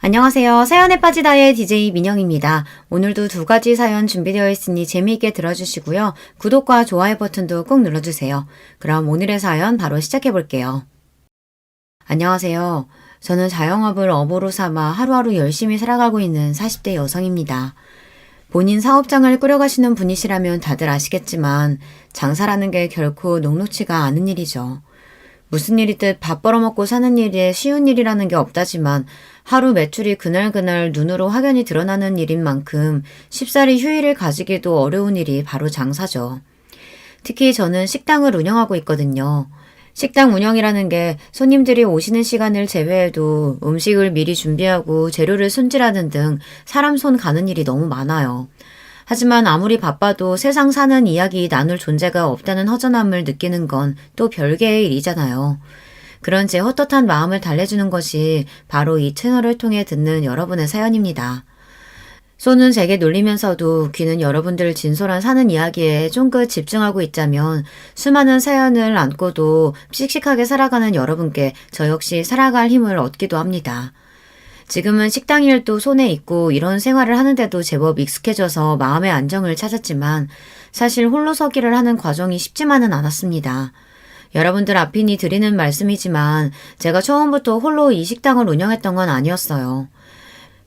안녕하세요. 사연에 빠지다의 DJ 민영입니다. 오늘도 두 가지 사연 준비되어 있으니 재미있게 들어주시고요. 구독과 좋아요 버튼도 꼭 눌러주세요. 그럼 오늘의 사연 바로 시작해 볼게요. 안녕하세요. 저는 자영업을 업으로 삼아 하루하루 열심히 살아가고 있는 40대 여성입니다. 본인 사업장을 꾸려가시는 분이시라면 다들 아시겠지만 장사라는 게 결코 녹록지가 않은 일이죠. 무슨 일이든 밥 벌어먹고 사는 일에 쉬운 일이라는 게 없다지만 하루 매출이 그날그날 눈으로 확연히 드러나는 일인 만큼 쉽사리 휴일을 가지기도 어려운 일이 바로 장사죠. 특히 저는 식당을 운영하고 있거든요. 식당 운영이라는 게 손님들이 오시는 시간을 제외해도 음식을 미리 준비하고 재료를 손질하는 등 사람 손 가는 일이 너무 많아요. 하지만 아무리 바빠도 세상 사는 이야기 나눌 존재가 없다는 허전함을 느끼는 건 또 별개의 일이잖아요. 그런 제 헛헛한 마음을 달래주는 것이 바로 이 채널을 통해 듣는 여러분의 사연입니다. 손은 제게 놀리면서도 귀는 여러분들 진솔한 사는 이야기에 쫑긋 집중하고 있자면 수많은 사연을 안고도 씩씩하게 살아가는 여러분께 저 역시 살아갈 힘을 얻기도 합니다. 지금은 식당 일도 손에 있고 이런 생활을 하는데도 제법 익숙해져서 마음의 안정을 찾았지만 사실 홀로 서기를 하는 과정이 쉽지만은 않았습니다. 여러분들 앞이니 드리는 말씀이지만 제가 처음부터 홀로 이 식당을 운영했던 건 아니었어요.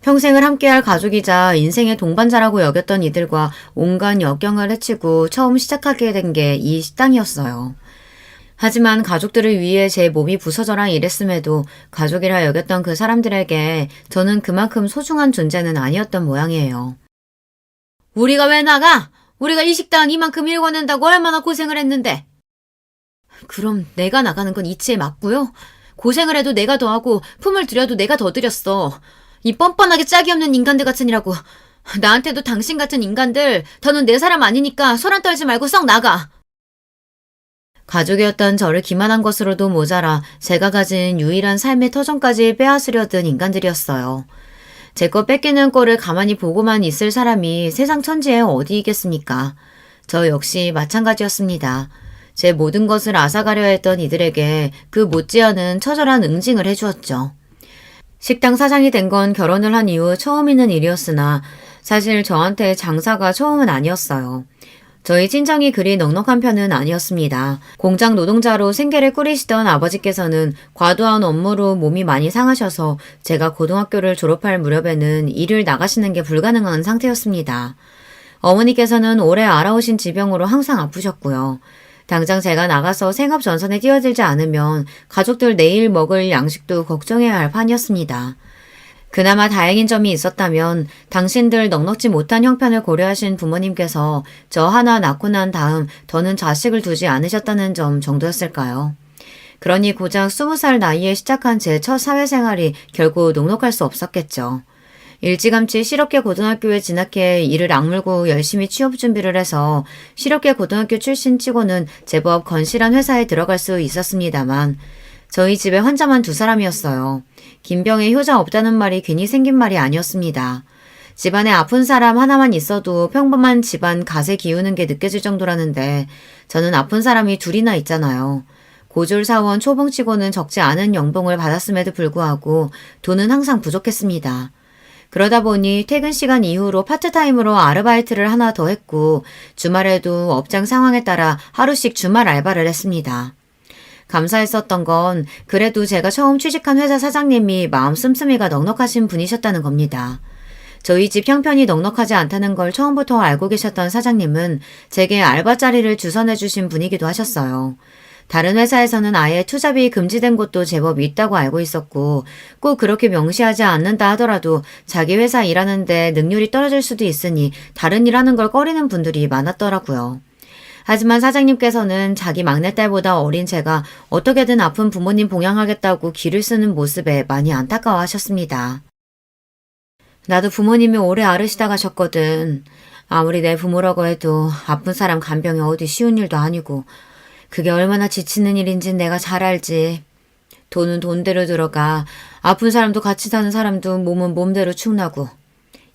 평생을 함께할 가족이자 인생의 동반자라고 여겼던 이들과 온갖 역경을 헤치고 처음 시작하게 된 게 이 식당이었어요. 하지만 가족들을 위해 제 몸이 부서져라 이랬음에도 가족이라 여겼던 그 사람들에게 저는 그만큼 소중한 존재는 아니었던 모양이에요. 우리가 왜 나가? 우리가 이 식당 이만큼 일궈낸다고 얼마나 고생을 했는데. 그럼 내가 나가는 건 이치에 맞고요. 고생을 해도 내가 더 하고 품을 들여도 내가 더 들였어. 이 뻔뻔하게 짝이 없는 인간들 같으니라고. 나한테도 당신 같은 인간들 더는 내 사람 아니니까 소란 떨지 말고 썩 나가. 가족이었던 저를 기만한 것으로도 모자라 제가 가진 유일한 삶의 터전까지 빼앗으려던 인간들이었어요. 제 거 뺏기는 꼴을 가만히 보고만 있을 사람이 세상 천지에 어디 있겠습니까? 저 역시 마찬가지였습니다. 제 모든 것을 앗아가려 했던 이들에게 그 못지않은 처절한 응징을 해주었죠. 식당 사장이 된 건 결혼을 한 이후 처음 있는 일이었으나 사실 저한테 장사가 처음은 아니었어요. 저희 친정이 그리 넉넉한 편은 아니었습니다. 공장 노동자로 생계를 꾸리시던 아버지께서는 과도한 업무로 몸이 많이 상하셔서 제가 고등학교를 졸업할 무렵에는 일을 나가시는 게 불가능한 상태였습니다. 어머니께서는 오래 앓아오신 지병으로 항상 아프셨고요. 당장 제가 나가서 생업 전선에 뛰어들지 않으면 가족들 내일 먹을 양식도 걱정해야 할 판이었습니다. 그나마 다행인 점이 있었다면 당신들 넉넉지 못한 형편을 고려하신 부모님께서 저 하나 낳고 난 다음 더는 자식을 두지 않으셨다는 점 정도였을까요? 그러니 고작 20살 나이에 시작한 제 첫 사회생활이 결국 녹록할 수 없었겠죠. 일찌감치 실업계 고등학교에 진학해 이를 악물고 열심히 취업 준비를 해서 실업계 고등학교 출신 치고는 제법 건실한 회사에 들어갈 수 있었습니다만 저희 집에 환자만 2사람이었어요. 김병에 효자 없다는 말이 괜히 생긴 말이 아니었습니다. 집안에 아픈 사람 하나만 있어도 평범한 집안 갓에 기우는 게 느껴질 정도라는데 저는 아픈 사람이 2이나 있잖아요. 고졸사원 초봉치고는 적지 않은 연봉을 받았음에도 불구하고 돈은 항상 부족했습니다. 그러다 보니 퇴근 시간 이후로 파트타임으로 아르바이트를 하나 더 했고 주말에도 업장 상황에 따라 하루씩 주말 알바를 했습니다. 감사했었던 건 그래도 제가 처음 취직한 회사 사장님이 마음 씀씀이가 넉넉하신 분이셨다는 겁니다. 저희 집 형편이 넉넉하지 않다는 걸 처음부터 알고 계셨던 사장님은 제게 알바 자리를 주선해 주신 분이기도 하셨어요. 다른 회사에서는 아예 투잡이 금지된 곳도 제법 있다고 알고 있었고 꼭 그렇게 명시하지 않는다 하더라도 자기 회사 일하는데 능률이 떨어질 수도 있으니 다른 일 하는 걸 꺼리는 분들이 많았더라고요. 하지만 사장님께서는 자기 막내딸보다 어린 제가 어떻게든 아픈 부모님 봉양하겠다고 기를 쓰는 모습에 많이 안타까워하셨습니다. 나도 부모님이 오래 앓으시다 가셨거든. 아무리 내 부모라고 해도 아픈 사람 간병이 어디 쉬운 일도 아니고 그게 얼마나 지치는 일인지 내가 잘 알지. 돈은 돈대로 들어가 아픈 사람도 같이 사는 사람도 몸은 몸대로 축나고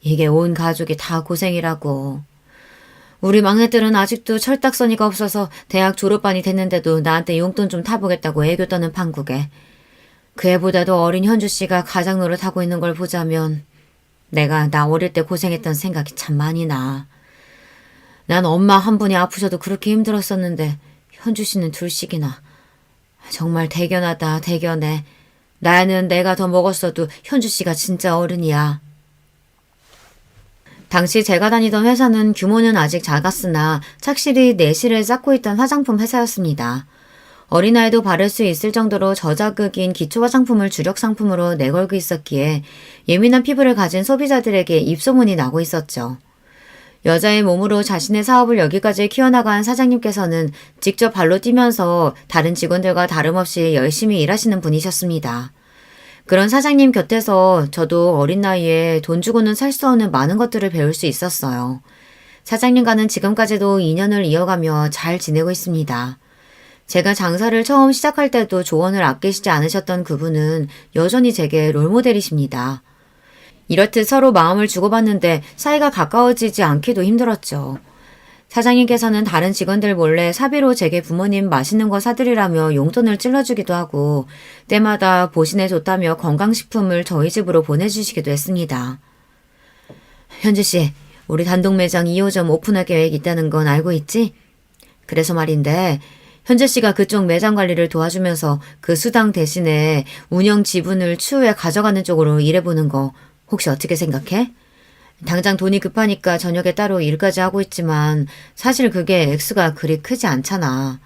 이게 온 가족이 다 고생이라고. 우리 막내들은 아직도 철딱서니가 없어서 대학 졸업반이 됐는데도 나한테 용돈 좀 타보겠다고 애교 떠는 판국에 그 애보다도 어린 현주 씨가 가장 노릇하고 있는 걸 보자면 내가 나 어릴 때 고생했던 생각이 참 많이 나. 난 엄마 한 분이 아프셔도 그렇게 힘들었었는데 현주 씨는 둘씩이나. 정말 대견하다, 대견해. 나는 내가 더 먹었어도 현주 씨가 진짜 어른이야. 당시 제가 다니던 회사는 규모는 아직 작았으나 착실히 내실을 쌓고 있던 화장품 회사였습니다. 어린아이도 바를 수 있을 정도로 저자극인 기초 화장품을 주력 상품으로 내걸고 있었기에 예민한 피부를 가진 소비자들에게 입소문이 나고 있었죠. 여자의 몸으로 자신의 사업을 여기까지 키워나간 사장님께서는 직접 발로 뛰면서 다른 직원들과 다름없이 열심히 일하시는 분이셨습니다. 그런 사장님 곁에서 저도 어린 나이에 돈 주고는 살 수 없는 많은 것들을 배울 수 있었어요. 사장님과는 지금까지도 인연을 이어가며 잘 지내고 있습니다. 제가 장사를 처음 시작할 때도 조언을 아끼시지 않으셨던 그분은 여전히 제게 롤모델이십니다. 이렇듯 서로 마음을 주고받는데 사이가 가까워지지 않기도 힘들었죠. 사장님께서는 다른 직원들 몰래 사비로 제게 부모님 맛있는 거 사드리라며 용돈을 찔러주기도 하고 때마다 보신에 좋다며 건강식품을 저희 집으로 보내주시기도 했습니다. 현주 씨, 우리 단독 매장 2호점 오픈할 계획 있다는 건 알고 있지? 그래서 말인데 현재 씨가 그쪽 매장 관리를 도와주면서 그 수당 대신에 운영 지분을 추후에 가져가는 쪽으로 일해보는 거 혹시 어떻게 생각해? 당장 돈이 급하니까 저녁에 따로 일까지 하고 있지만 사실 그게 액수가 그리 크지 않잖아.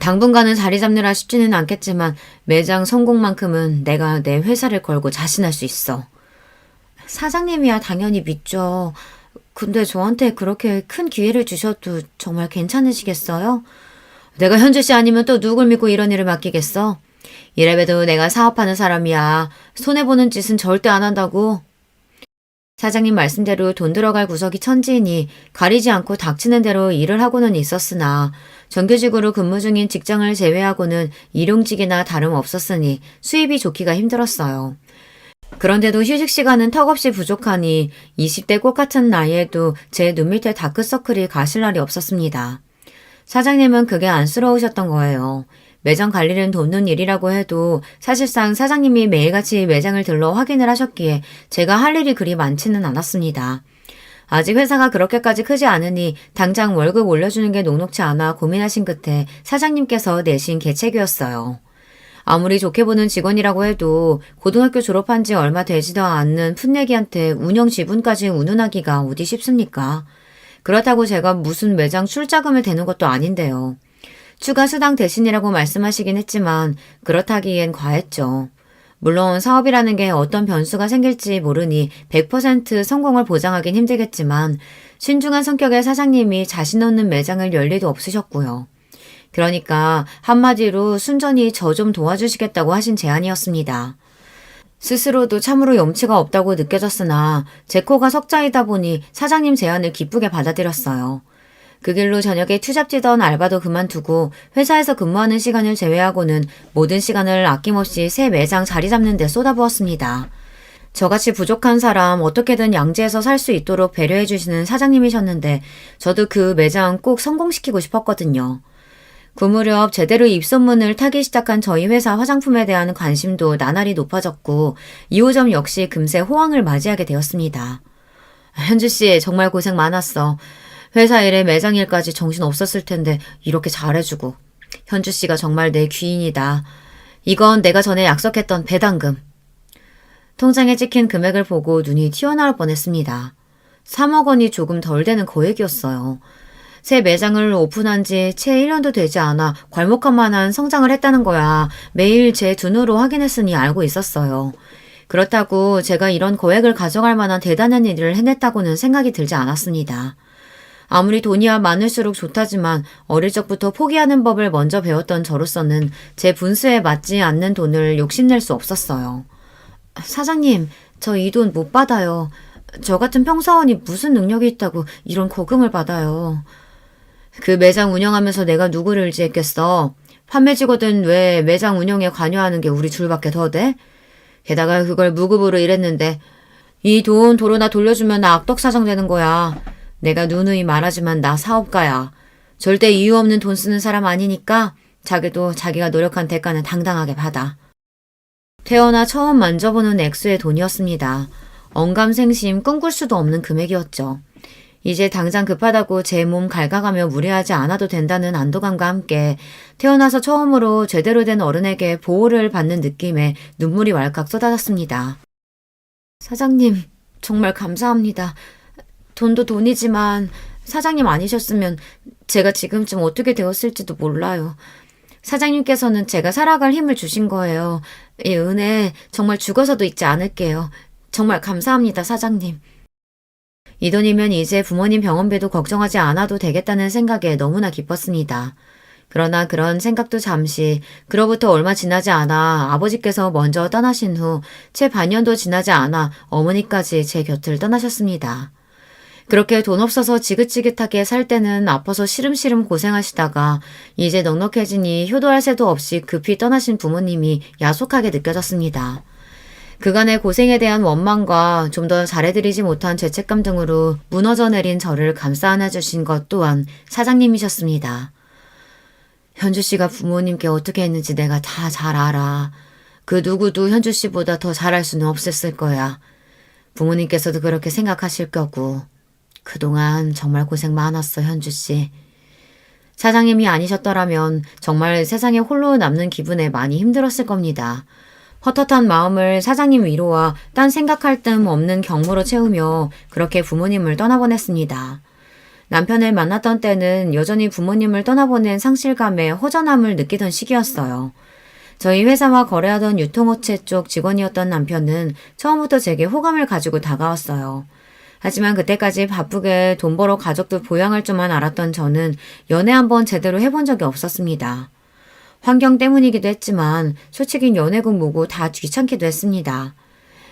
당분간은 자리 잡느라 쉽지는 않겠지만 매장 성공만큼은 내가 내 회사를 걸고 자신할 수 있어. 사장님이야 당연히 믿죠. 근데 저한테 그렇게 큰 기회를 주셔도 정말 괜찮으시겠어요? 내가 현주 씨 아니면 또 누굴 믿고 이런 일을 맡기겠어? 이래봬도 내가 사업하는 사람이야. 손해보는 짓은 절대 안 한다고. 사장님 말씀대로 돈 들어갈 구석이 천지이니 가리지 않고 닥치는 대로 일을 하고는 있었으나 정규직으로 근무 중인 직장을 제외하고는 일용직이나 다름없었으니 수입이 좋기가 힘들었어요. 그런데도 휴식 시간은 턱없이 부족하니 20대 꽃 같은 나이에도 제 눈 밑에 다크서클이 가실 날이 없었습니다. 사장님은 그게 안쓰러우셨던 거예요. 매장 관리는 돕는 일이라고 해도 사실상 사장님이 매일같이 매장을 들러 확인을 하셨기에 제가 할 일이 그리 많지는 않았습니다. 아직 회사가 그렇게까지 크지 않으니 당장 월급 올려주는 게 녹록치 않아 고민하신 끝에 사장님께서 내신 계책이었어요. 아무리 좋게 보는 직원이라고 해도 고등학교 졸업한 지 얼마 되지도 않는 풋내기한테 운영 지분까지 운운하기가 어디 쉽습니까? 그렇다고 제가 무슨 매장 출자금을 대는 것도 아닌데요. 추가 수당 대신이라고 말씀하시긴 했지만 그렇다기엔 과했죠. 물론 사업이라는 게 어떤 변수가 생길지 모르니 100% 성공을 보장하긴 힘들겠지만 신중한 성격의 사장님이 자신 없는 매장을 열 리도 없으셨고요. 그러니까 한마디로 순전히 저 좀 도와주시겠다고 하신 제안이었습니다. 스스로도 참으로 염치가 없다고 느껴졌으나 제 코가 석자이다 보니 사장님 제안을 기쁘게 받아들였어요. 그 길로 저녁에 투잡지던 알바도 그만두고 회사에서 근무하는 시간을 제외하고는 모든 시간을 아낌없이 새 매장 자리 잡는 데 쏟아부었습니다. 저같이 부족한 사람 어떻게든 양지해서 살 수 있도록 배려해 주시는 사장님이셨는데 저도 그 매장 꼭 성공시키고 싶었거든요. 그 무렵 제대로 입소문을 타기 시작한 저희 회사 화장품에 대한 관심도 나날이 높아졌고 2호점 역시 금세 호황을 맞이하게 되었습니다. 현주 씨 정말 고생 많았어. 회사 일에 매장 일까지 정신 없었을 텐데 이렇게 잘해주고. 현주 씨가 정말 내 귀인이다. 이건 내가 전에 약속했던 배당금. 통장에 찍힌 금액을 보고 눈이 튀어나올 뻔했습니다. 3억 원이 조금 덜 되는 거액이었어요. 새 매장을 오픈한 지 채 1년도 되지 않아 괄목한 만한 성장을 했다는 거야. 매일 제 두 눈으로 확인했으니 알고 있었어요. 그렇다고 제가 이런 거액을 가져갈 만한 대단한 일을 해냈다고는 생각이 들지 않았습니다. 아무리 돈이야 많을수록 좋다지만 어릴 적부터 포기하는 법을 먼저 배웠던 저로서는 제 분수에 맞지 않는 돈을 욕심낼 수 없었어요. 사장님, 저 이 돈 못 받아요. 저 같은 평사원이 무슨 능력이 있다고 이런 거금을 받아요. 그 매장 운영하면서 내가 누구를 의지했겠어. 판매직거든 왜 매장 운영에 관여하는 게 우리 줄밖에 더 돼? 게다가 그걸 무급으로 일했는데 이 돈 도로나 돌려주면 나 악덕사장 되는 거야. 내가 누누이 말하지만 나 사업가야. 절대 이유 없는 돈 쓰는 사람 아니니까 자기도 자기가 노력한 대가는 당당하게 받아. 태어나 처음 만져보는 액수의 돈이었습니다. 언감생심 꿈꿀 수도 없는 금액이었죠. 이제 당장 급하다고 제 몸 갉아가며 무리하지 않아도 된다는 안도감과 함께 태어나서 처음으로 제대로 된 어른에게 보호를 받는 느낌에 눈물이 왈칵 쏟아졌습니다. 사장님, 정말 감사합니다. 돈도 돈이지만 사장님 아니셨으면 제가 지금쯤 어떻게 되었을지도 몰라요. 사장님께서는 제가 살아갈 힘을 주신 거예요. 이 은혜 정말 죽어서도 잊지 않을게요. 정말 감사합니다, 사장님. 이 돈이면 이제 부모님 병원비도 걱정하지 않아도 되겠다는 생각에 너무나 기뻤습니다. 그러나 그런 생각도 잠시, 그로부터 얼마 지나지 않아 아버지께서 먼저 떠나신 후 채 반년도 지나지 않아 어머니까지 제 곁을 떠나셨습니다. 그렇게 돈 없어서 지긋지긋하게 살 때는 아파서 시름시름 고생하시다가 이제 넉넉해지니 효도할 새도 없이 급히 떠나신 부모님이 야속하게 느껴졌습니다. 그간의 고생에 대한 원망과 좀 더 잘해드리지 못한 죄책감 등으로 무너져 내린 저를 감싸 안아주신 것 또한 사장님이셨습니다. 현주 씨가 부모님께 어떻게 했는지 내가 다 잘 알아. 그 누구도 현주 씨보다 더 잘할 수는 없었을 거야. 부모님께서도 그렇게 생각하실 거고. 그동안 정말 고생 많았어, 현주 씨. 사장님이 아니셨더라면 정말 세상에 홀로 남는 기분에 많이 힘들었을 겁니다. 헛헛한 마음을 사장님 위로와 딴 생각할 틈 없는 경무로 채우며 그렇게 부모님을 떠나보냈습니다. 남편을 만났던 때는 여전히 부모님을 떠나보낸 상실감에 허전함을 느끼던 시기였어요. 저희 회사와 거래하던 유통업체 쪽 직원이었던 남편은 처음부터 제게 호감을 가지고 다가왔어요. 하지만 그때까지 바쁘게 돈 벌어 가족들 보양할 줄만 알았던 저는 연애 한번 제대로 해본 적이 없었습니다. 환경 때문이기도 했지만 솔직히 연애고 뭐고 다 귀찮기도 했습니다.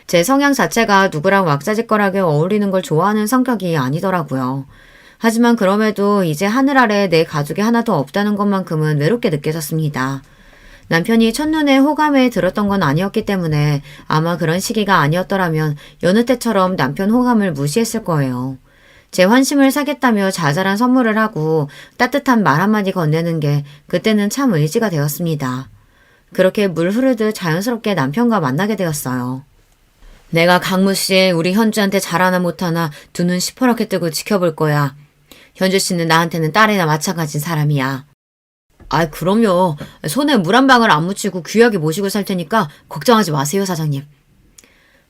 제 성향 자체가 누구랑 왁자지껄하게 어울리는 걸 좋아하는 성격이 아니더라고요. 하지만 그럼에도 이제 하늘 아래 내 가족이 하나도 없다는 것만큼은 외롭게 느껴졌습니다. 남편이 첫눈에 호감에 들었던 건 아니었기 때문에 아마 그런 시기가 아니었더라면 여느 때처럼 남편 호감을 무시했을 거예요. 제 환심을 사겠다며 자잘한 선물을 하고 따뜻한 말 한마디 건네는 게 그때는 참 의지가 되었습니다. 그렇게 물 흐르듯 자연스럽게 남편과 만나게 되었어요. 내가 강무씨 우리 현주한테 잘하나 못하나 두 눈 시퍼렇게 뜨고 지켜볼 거야. 현주 씨는 나한테는 딸이나 마찬가지인 사람이야. 아, 그럼요. 손에 물 한 방울 안 묻히고 귀하게 모시고 살 테니까 걱정하지 마세요, 사장님.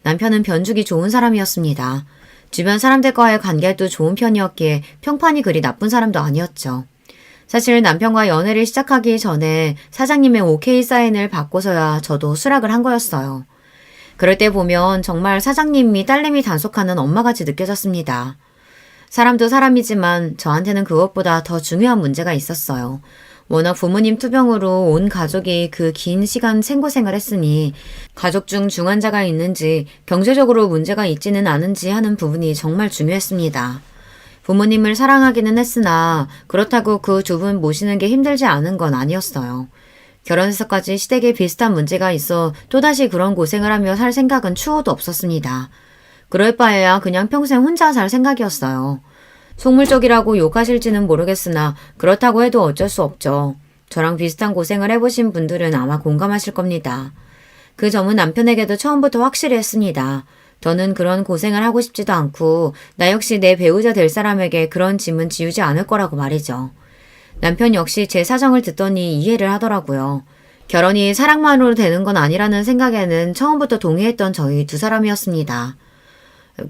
남편은 변죽이 좋은 사람이었습니다. 주변 사람들과의 관계도 좋은 편이었기에 평판이 그리 나쁜 사람도 아니었죠. 사실 남편과 연애를 시작하기 전에 사장님의 오케이 사인을 받고서야 저도 수락을 한 거였어요. 그럴 때 보면 정말 사장님이 딸내미 단속하는 엄마같이 느껴졌습니다. 사람도 사람이지만 저한테는 그것보다 더 중요한 문제가 있었어요. 워낙 부모님 투병으로 온 가족이 그 긴 시간 생고생을 했으니 가족 중 중환자가 있는지 경제적으로 문제가 있지는 않은지 하는 부분이 정말 중요했습니다. 부모님을 사랑하기는 했으나 그렇다고 그 두 분 모시는 게 힘들지 않은 건 아니었어요. 결혼해서까지 시댁에 비슷한 문제가 있어 또다시 그런 고생을 하며 살 생각은 추호도 없었습니다. 그럴 바에야 그냥 평생 혼자 살 생각이었어요. 속물적이라고 욕하실지는 모르겠으나 그렇다고 해도 어쩔 수 없죠. 저랑 비슷한 고생을 해보신 분들은 아마 공감하실 겁니다. 그 점은 남편에게도 처음부터 확실히 했습니다. 더는 그런 고생을 하고 싶지도 않고 나 역시 내 배우자 될 사람에게 그런 짐은 지우지 않을 거라고 말이죠. 남편 역시 제 사정을 듣더니 이해를 하더라고요. 결혼이 사랑만으로 되는 건 아니라는 생각에는 처음부터 동의했던 저희 두 사람이었습니다.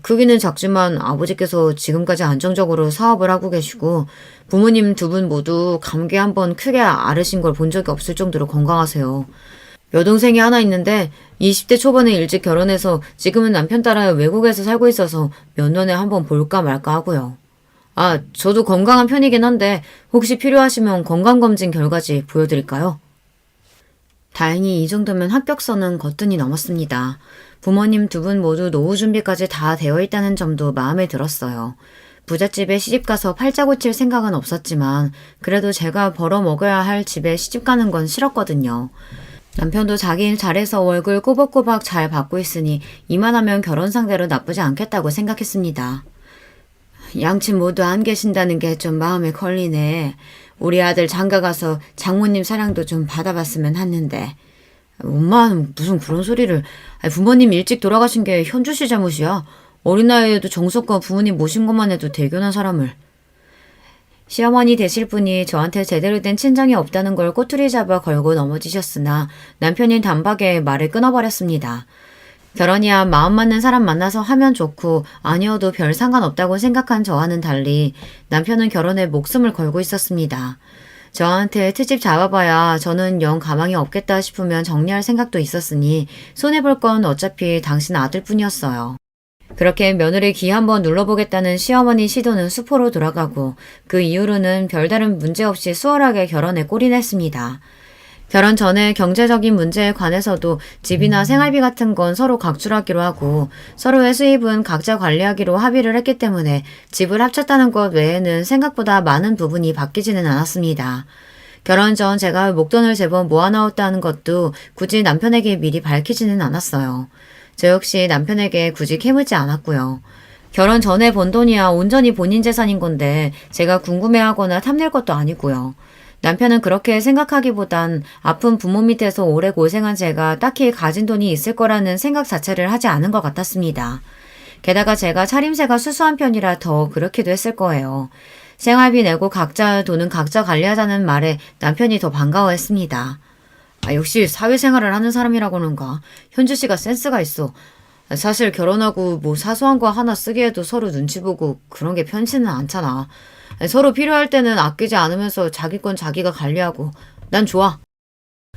크기는 작지만 아버지께서 지금까지 안정적으로 사업을 하고 계시고 부모님 두 분 모두 감기 한번 크게 앓으신 걸 본 적이 없을 정도로 건강하세요. 여동생이 하나 있는데 20대 초반에 일찍 결혼해서 지금은 남편 따라 외국에서 살고 있어서 몇 년에 한번 볼까 말까 하고요. 아, 저도 건강한 편이긴 한데 혹시 필요하시면 건강검진 결과지 보여드릴까요? 다행히 이 정도면 합격선은 거뜬히 넘었습니다. 부모님 두 분 모두 노후 준비까지 다 되어 있다는 점도 마음에 들었어요. 부잣집에 시집가서 팔자 고칠 생각은 없었지만 그래도 제가 벌어 먹어야 할 집에 시집가는 건 싫었거든요. 남편도 자기 일 잘해서 월급 꼬박꼬박 잘 받고 있으니 이만하면 결혼 상대로 나쁘지 않겠다고 생각했습니다. 양친 모두 안 계신다는 게 좀 마음에 걸리네. 우리 아들 장가가서 장모님 사랑도 좀 받아봤으면 했는데. 엄마는 무슨 그런 소리를. 부모님 일찍 돌아가신 게 현주 씨 잘못이야. 어린 나이에도 정석과 부모님 모신 것만 해도 대견한 사람을. 시어머니 되실 분이 저한테 제대로 된 친정이 없다는 걸 꼬투리 잡아 걸고 넘어지셨으나 남편이 단박에 말을 끊어버렸습니다. 결혼이야 마음 맞는 사람 만나서 하면 좋고 아니어도 별 상관없다고 생각한 저와는 달리 남편은 결혼에 목숨을 걸고 있었습니다. 저한테 트집 잡아봐야 저는 영 가망이 없겠다 싶으면 정리할 생각도 있었으니 손해볼 건 어차피 당신 아들뿐이었어요. 그렇게 며느리 귀 한번 눌러보겠다는 시어머니 시도는 수포로 돌아가고 그 이후로는 별다른 문제 없이 수월하게 결혼에 골인했습니다. 결혼 전에 경제적인 문제에 관해서도 집이나 생활비 같은 건 서로 각출하기로 하고 서로의 수입은 각자 관리하기로 합의를 했기 때문에 집을 합쳤다는 것 외에는 생각보다 많은 부분이 바뀌지는 않았습니다. 결혼 전 제가 목돈을 제법 모아놓았다는 것도 굳이 남편에게 미리 밝히지는 않았어요. 저 역시 남편에게 굳이 캐묻지 않았고요. 결혼 전에 번 돈이야 온전히 본인 재산인 건데 제가 궁금해하거나 탐낼 것도 아니고요. 남편은 그렇게 생각하기보단 아픈 부모 밑에서 오래 고생한 제가 딱히 가진 돈이 있을 거라는 생각 자체를 하지 않은 것 같았습니다. 게다가 제가 차림새가 수수한 편이라 더 그렇기도 했을 거예요. 생활비 내고 각자 돈은 각자 관리하자는 말에 남편이 더 반가워했습니다. 역시 사회생활을 하는 사람이라고는가. 현주 씨가 센스가 있어. 사실 결혼하고 뭐 사소한 거 하나 쓰기에도 서로 눈치 보고 그런 게 편치는 않잖아. 서로 필요할 때는 아끼지 않으면서 자기 건 자기가 관리하고 난 좋아.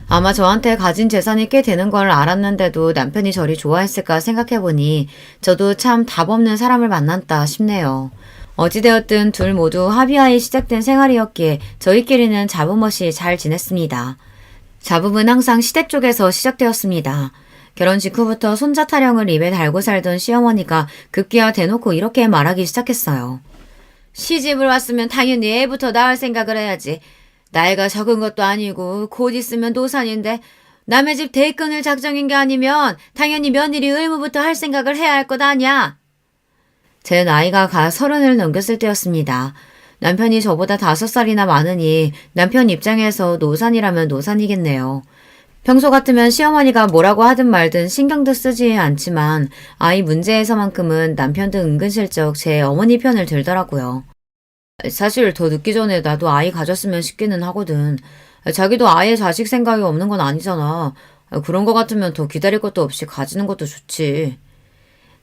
아마 저한테 가진 재산이 꽤 되는 걸 알았는데도 남편이 저리 좋아했을까 생각해보니 저도 참 답 없는 사람을 만났다 싶네요. 어찌되었든 둘 모두 합의하에 시작된 생활이었기에 저희끼리는 잡음 없이 잘 지냈습니다. 잡음은 항상 시댁 쪽에서 시작되었습니다. 결혼 직후부터 손자 타령을 입에 달고 살던 시어머니가 급기야 대놓고 이렇게 말하기 시작했어요. 시집을 왔으면 당연히 애부터 낳을 생각을 해야지. 나이가 적은 것도 아니고 곧 있으면 노산인데 남의 집 대 끊을 작정인 게 아니면 당연히 며느리 의무부터 할 생각을 해야 할 것 아니야. 제 나이가 가 30을 넘겼을 때였습니다. 남편이 저보다 5살이나 많으니 남편 입장에서 노산이라면 노산이겠네요. 평소 같으면 시어머니가 뭐라고 하든 말든 신경도 쓰지 않지만 아이 문제에서만큼은 남편도 은근슬쩍 제 어머니 편을 들더라고요. 사실 더 늦기 전에 나도 아이 가졌으면 싶기는 하거든. 자기도 아예 자식 생각이 없는 건 아니잖아. 그런 거 같으면 더 기다릴 것도 없이 가지는 것도 좋지.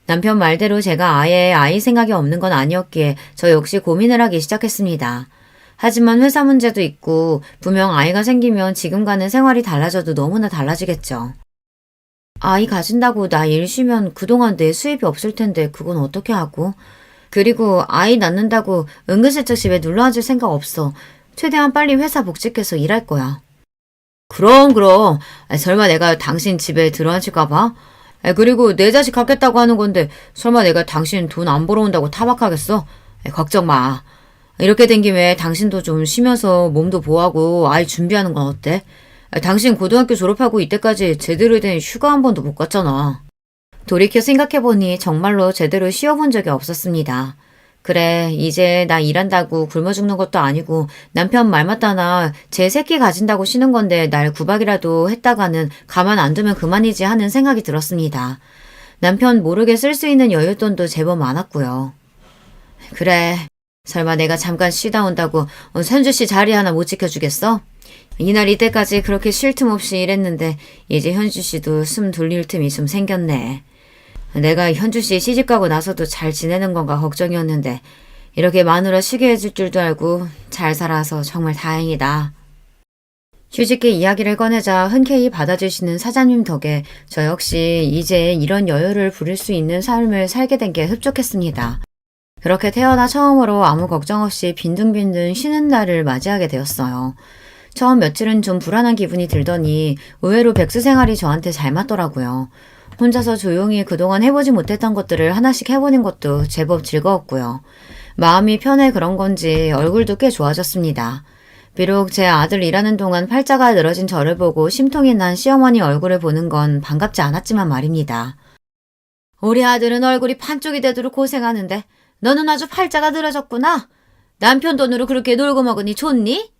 남편 말대로 제가 아예 아이 생각이 없는 건 아니었기에 저 역시 고민을 하기 시작했습니다. 하지만 회사 문제도 있고 분명 아이가 생기면 지금과는 생활이 달라져도 너무나 달라지겠죠. 아이 가진다고 나 일 쉬면 그동안 내 수입이 없을 텐데 그건 어떻게 하고? 그리고 아이 낳는다고 은근슬쩍 집에 눌러앉을 생각 없어. 최대한 빨리 회사 복직해서 일할 거야. 그럼. 설마 내가 당신 집에 들어앉힐까 봐? 그리고 내 자식 갖겠다고 하는 건데 설마 내가 당신 돈 안 벌어온다고 타박하겠어? 걱정 마. 이렇게 된 김에 당신도 좀 쉬면서 몸도 보호하고 아이 준비하는 건 어때? 당신 고등학교 졸업하고 이때까지 제대로 된 휴가 한 번도 못 갔잖아. 돌이켜 생각해보니 정말로 제대로 쉬어본 적이 없었습니다. 그래, 이제 나 일한다고 굶어 죽는 것도 아니고 남편 말 맞다나 제 새끼 가진다고 쉬는 건데 날 구박이라도 했다가는 가만 안 두면 그만이지 하는 생각이 들었습니다. 남편 모르게 쓸 수 있는 여윳돈도 제법 많았고요. 그래, 설마 내가 잠깐 쉬다 온다고 선주 씨 자리 하나 못 지켜주겠어? 이날 이때까지 그렇게 쉴 틈 없이 일했는데 이제 현주 씨도 숨 돌릴 틈이 좀 생겼네. 내가 현주 씨 시집가고 나서도 잘 지내는 건가 걱정이었는데 이렇게 마누라 쉬게 해줄 줄도 알고 잘 살아서 정말 다행이다. 휴직기 이야기를 꺼내자 흔쾌히 받아주시는 사장님 덕에 저 역시 이제 이런 여유를 부릴 수 있는 삶을 살게 된 게 흡족했습니다. 그렇게 태어나 처음으로 아무 걱정 없이 빈둥빈둥 쉬는 날을 맞이하게 되었어요. 처음 며칠은 좀 불안한 기분이 들더니 의외로 백수 생활이 저한테 잘 맞더라고요. 혼자서 조용히 그동안 해보지 못했던 것들을 하나씩 해보는 것도 제법 즐거웠고요. 마음이 편해 그런 건지 얼굴도 꽤 좋아졌습니다. 비록 제 아들 일하는 동안 팔자가 늘어진 저를 보고 심통이 난 시어머니 얼굴을 보는 건 반갑지 않았지만 말입니다. 우리 아들은 얼굴이 반쪽이 되도록 고생하는데 너는 아주 팔자가 늘어졌구나. 남편 돈으로 그렇게 놀고 먹으니 좋니?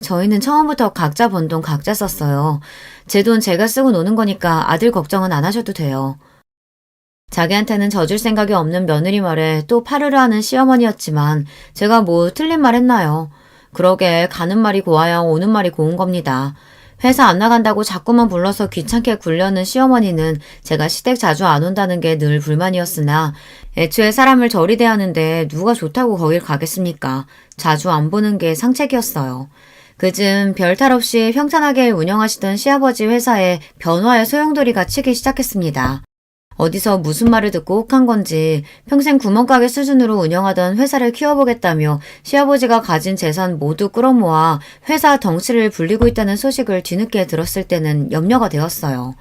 저희는 처음부터 각자 번 돈 각자 썼어요. 제 돈 제가 쓰고 노는 거니까 아들 걱정은 안 하셔도 돼요. 자기한테는 져줄 생각이 없는 며느리 말에 또 파르르 하는 시어머니였지만 제가 뭐 틀린 말 했나요? 그러게 가는 말이 고와야 오는 말이 고운 겁니다. 회사 안 나간다고 자꾸만 불러서 귀찮게 굴려는 시어머니는 제가 시댁 자주 안 온다는 게 늘 불만이었으나 애초에 사람을 저리 대하는데 누가 좋다고 거길 가겠습니까? 자주 안 보는 게 상책이었어요. 그즘 별탈 없이 평탄하게 운영하시던 시아버지 회사에 변화의 소용돌이가 치기 시작했습니다. 어디서 무슨 말을 듣고 혹한 건지 평생 구멍가게 수준으로 운영하던 회사를 키워보겠다며 시아버지가 가진 재산 모두 끌어모아 회사 덩치를 불리고 있다는 소식을 뒤늦게 들었을 때는 염려가 되었어요.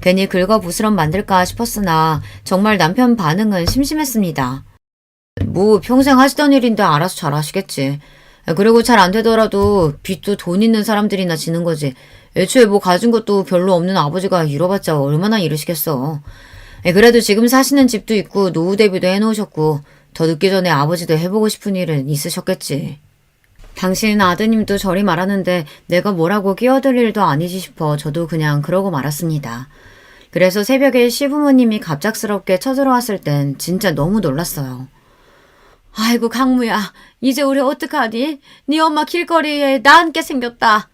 괜히 긁어부스럼 만들까 싶었으나 정말 남편 반응은 심심했습니다. 뭐 평생 하시던 일인데 알아서 잘 하시겠지. 그리고 잘 안 되더라도 빚도 돈 있는 사람들이나 지는 거지. 애초에 뭐 가진 것도 별로 없는 아버지가 잃어봤자 얼마나 잃으시겠어. 그래도 지금 사시는 집도 있고 노후 대비도 해놓으셨고 더 늦기 전에 아버지도 해보고 싶은 일은 있으셨겠지. 당신 아드님도 저리 말하는데 내가 뭐라고 끼어들 일도 아니지 싶어 저도 그냥 그러고 말았습니다. 그래서 새벽에 시부모님이 갑작스럽게 쳐들어왔을 땐 진짜 너무 놀랐어요. 아이고 강무야, 이제 우리 어떡하니? 네 엄마 길거리에 나 앉게 생겼다.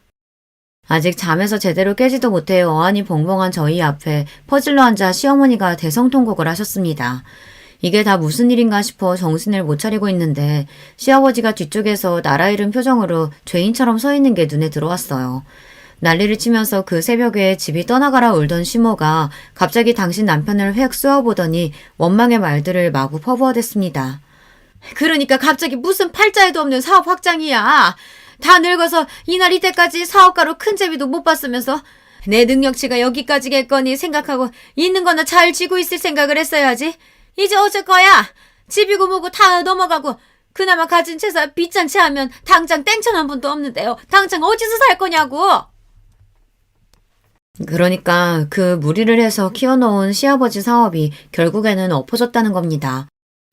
아직 잠에서 제대로 깨지도 못해 어안이 벙벙한 저희 앞에 퍼질러 앉아 시어머니가 대성통곡을 하셨습니다. 이게 다 무슨 일인가 싶어 정신을 못 차리고 있는데 시아버지가 뒤쪽에서 나라 잃은 표정으로 죄인처럼 서 있는 게 눈에 들어왔어요. 난리를 치면서 그 새벽에 집이 떠나가라 울던 시모가 갑자기 당신 남편을 획 쏘아보더니 원망의 말들을 마구 퍼부어댔습니다. 그러니까 갑자기 무슨 팔자에도 없는 사업 확장이야. 다 늙어서 이날 이때까지 사업가로 큰 재미도 못 봤으면서 내 능력치가 여기까지겠거니 생각하고 있는 거나 잘 쥐고 있을 생각을 했어야지. 이제 어쩔 거야. 집이고 뭐고 다 넘어가고 그나마 가진 재산 빚잔치 하면 당장 땡천 한 푼도 없는데요. 당장 어디서 살 거냐고. 그러니까 그 무리를 해서 키워놓은 시아버지 사업이 결국에는 엎어졌다는 겁니다.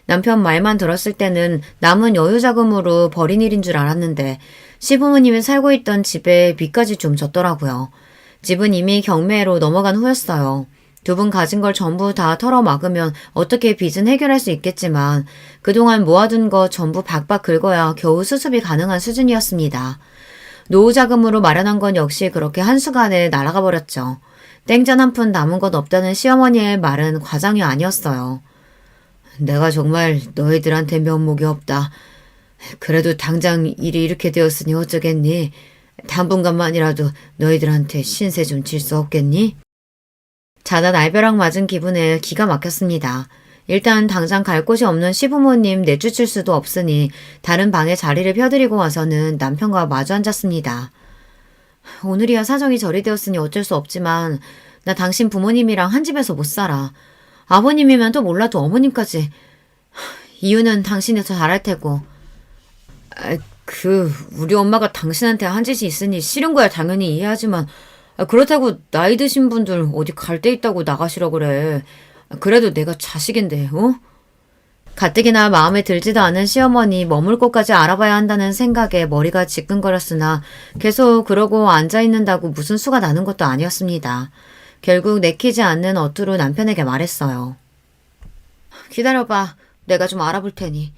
남편 말만 들었을 때는 남은 여유 자금으로 벌인 일인 줄 알았는데 시부모님이 살고 있던 집에 빚까지 좀 졌더라고요. 집은 이미 경매로 넘어간 후였어요. 두 분 가진 걸 전부 다 털어막으면 어떻게 빚은 해결할 수 있겠지만 그동안 모아둔 거 전부 박박 긁어야 겨우 수습이 가능한 수준이었습니다. 노후 자금으로 마련한 건 역시 그렇게 한순간에 날아가 버렸죠. 땡전 한 푼 남은 것 없다는 시어머니의 말은 과장이 아니었어요. 내가 정말 너희들한테 면목이 없다. 그래도 당장 일이 이렇게 되었으니 어쩌겠니? 당분간만이라도 너희들한테 신세 좀 질 수 없겠니? 자다 날벼락 맞은 기분에 기가 막혔습니다. 일단 당장 갈 곳이 없는 시부모님 내쫓을 수도 없으니 다른 방에 자리를 펴드리고 와서는 남편과 마주 앉았습니다. 오늘이야 사정이 저리 되었으니 어쩔 수 없지만 나 당신 부모님이랑 한 집에서 못 살아. 아버님이면 또 몰라도 어머님까지. 이유는 당신이 더 잘할 테고. 우리 엄마가 당신한테 한 짓이 있으니 싫은 거야 당연히 이해하지만 그렇다고 나이 드신 분들 어디 갈 데 있다고 나가시라 그래. 그래도 내가 자식인데, 어? 가뜩이나 마음에 들지도 않은 시어머니 머물 곳까지 알아봐야 한다는 생각에 머리가 지끈거렸으나 계속 그러고 앉아있는다고 무슨 수가 나는 것도 아니었습니다. 결국 내키지 않는 어투로 남편에게 말했어요. 기다려봐. 내가 좀 알아볼 테니.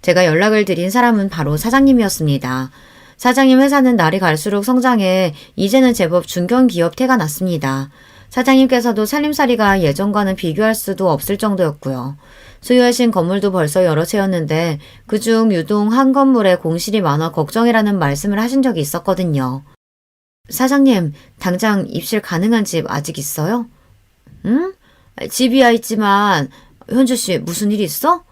제가 연락을 드린 사람은 바로 사장님이었습니다. 사장님 회사는 날이 갈수록 성장해 이제는 제법 중견기업 태가 났습니다. 사장님께서도 살림살이가 예전과는 비교할 수도 없을 정도였고요. 소유하신 건물도 벌써 여러 채였는데 그중 유동 한 건물에 공실이 많아 걱정이라는 말씀을 하신 적이 있었거든요. 사장님, 당장 입실 가능한 집 아직 있어요? 응? 집이야 있지만 현주씨 무슨 일 있어?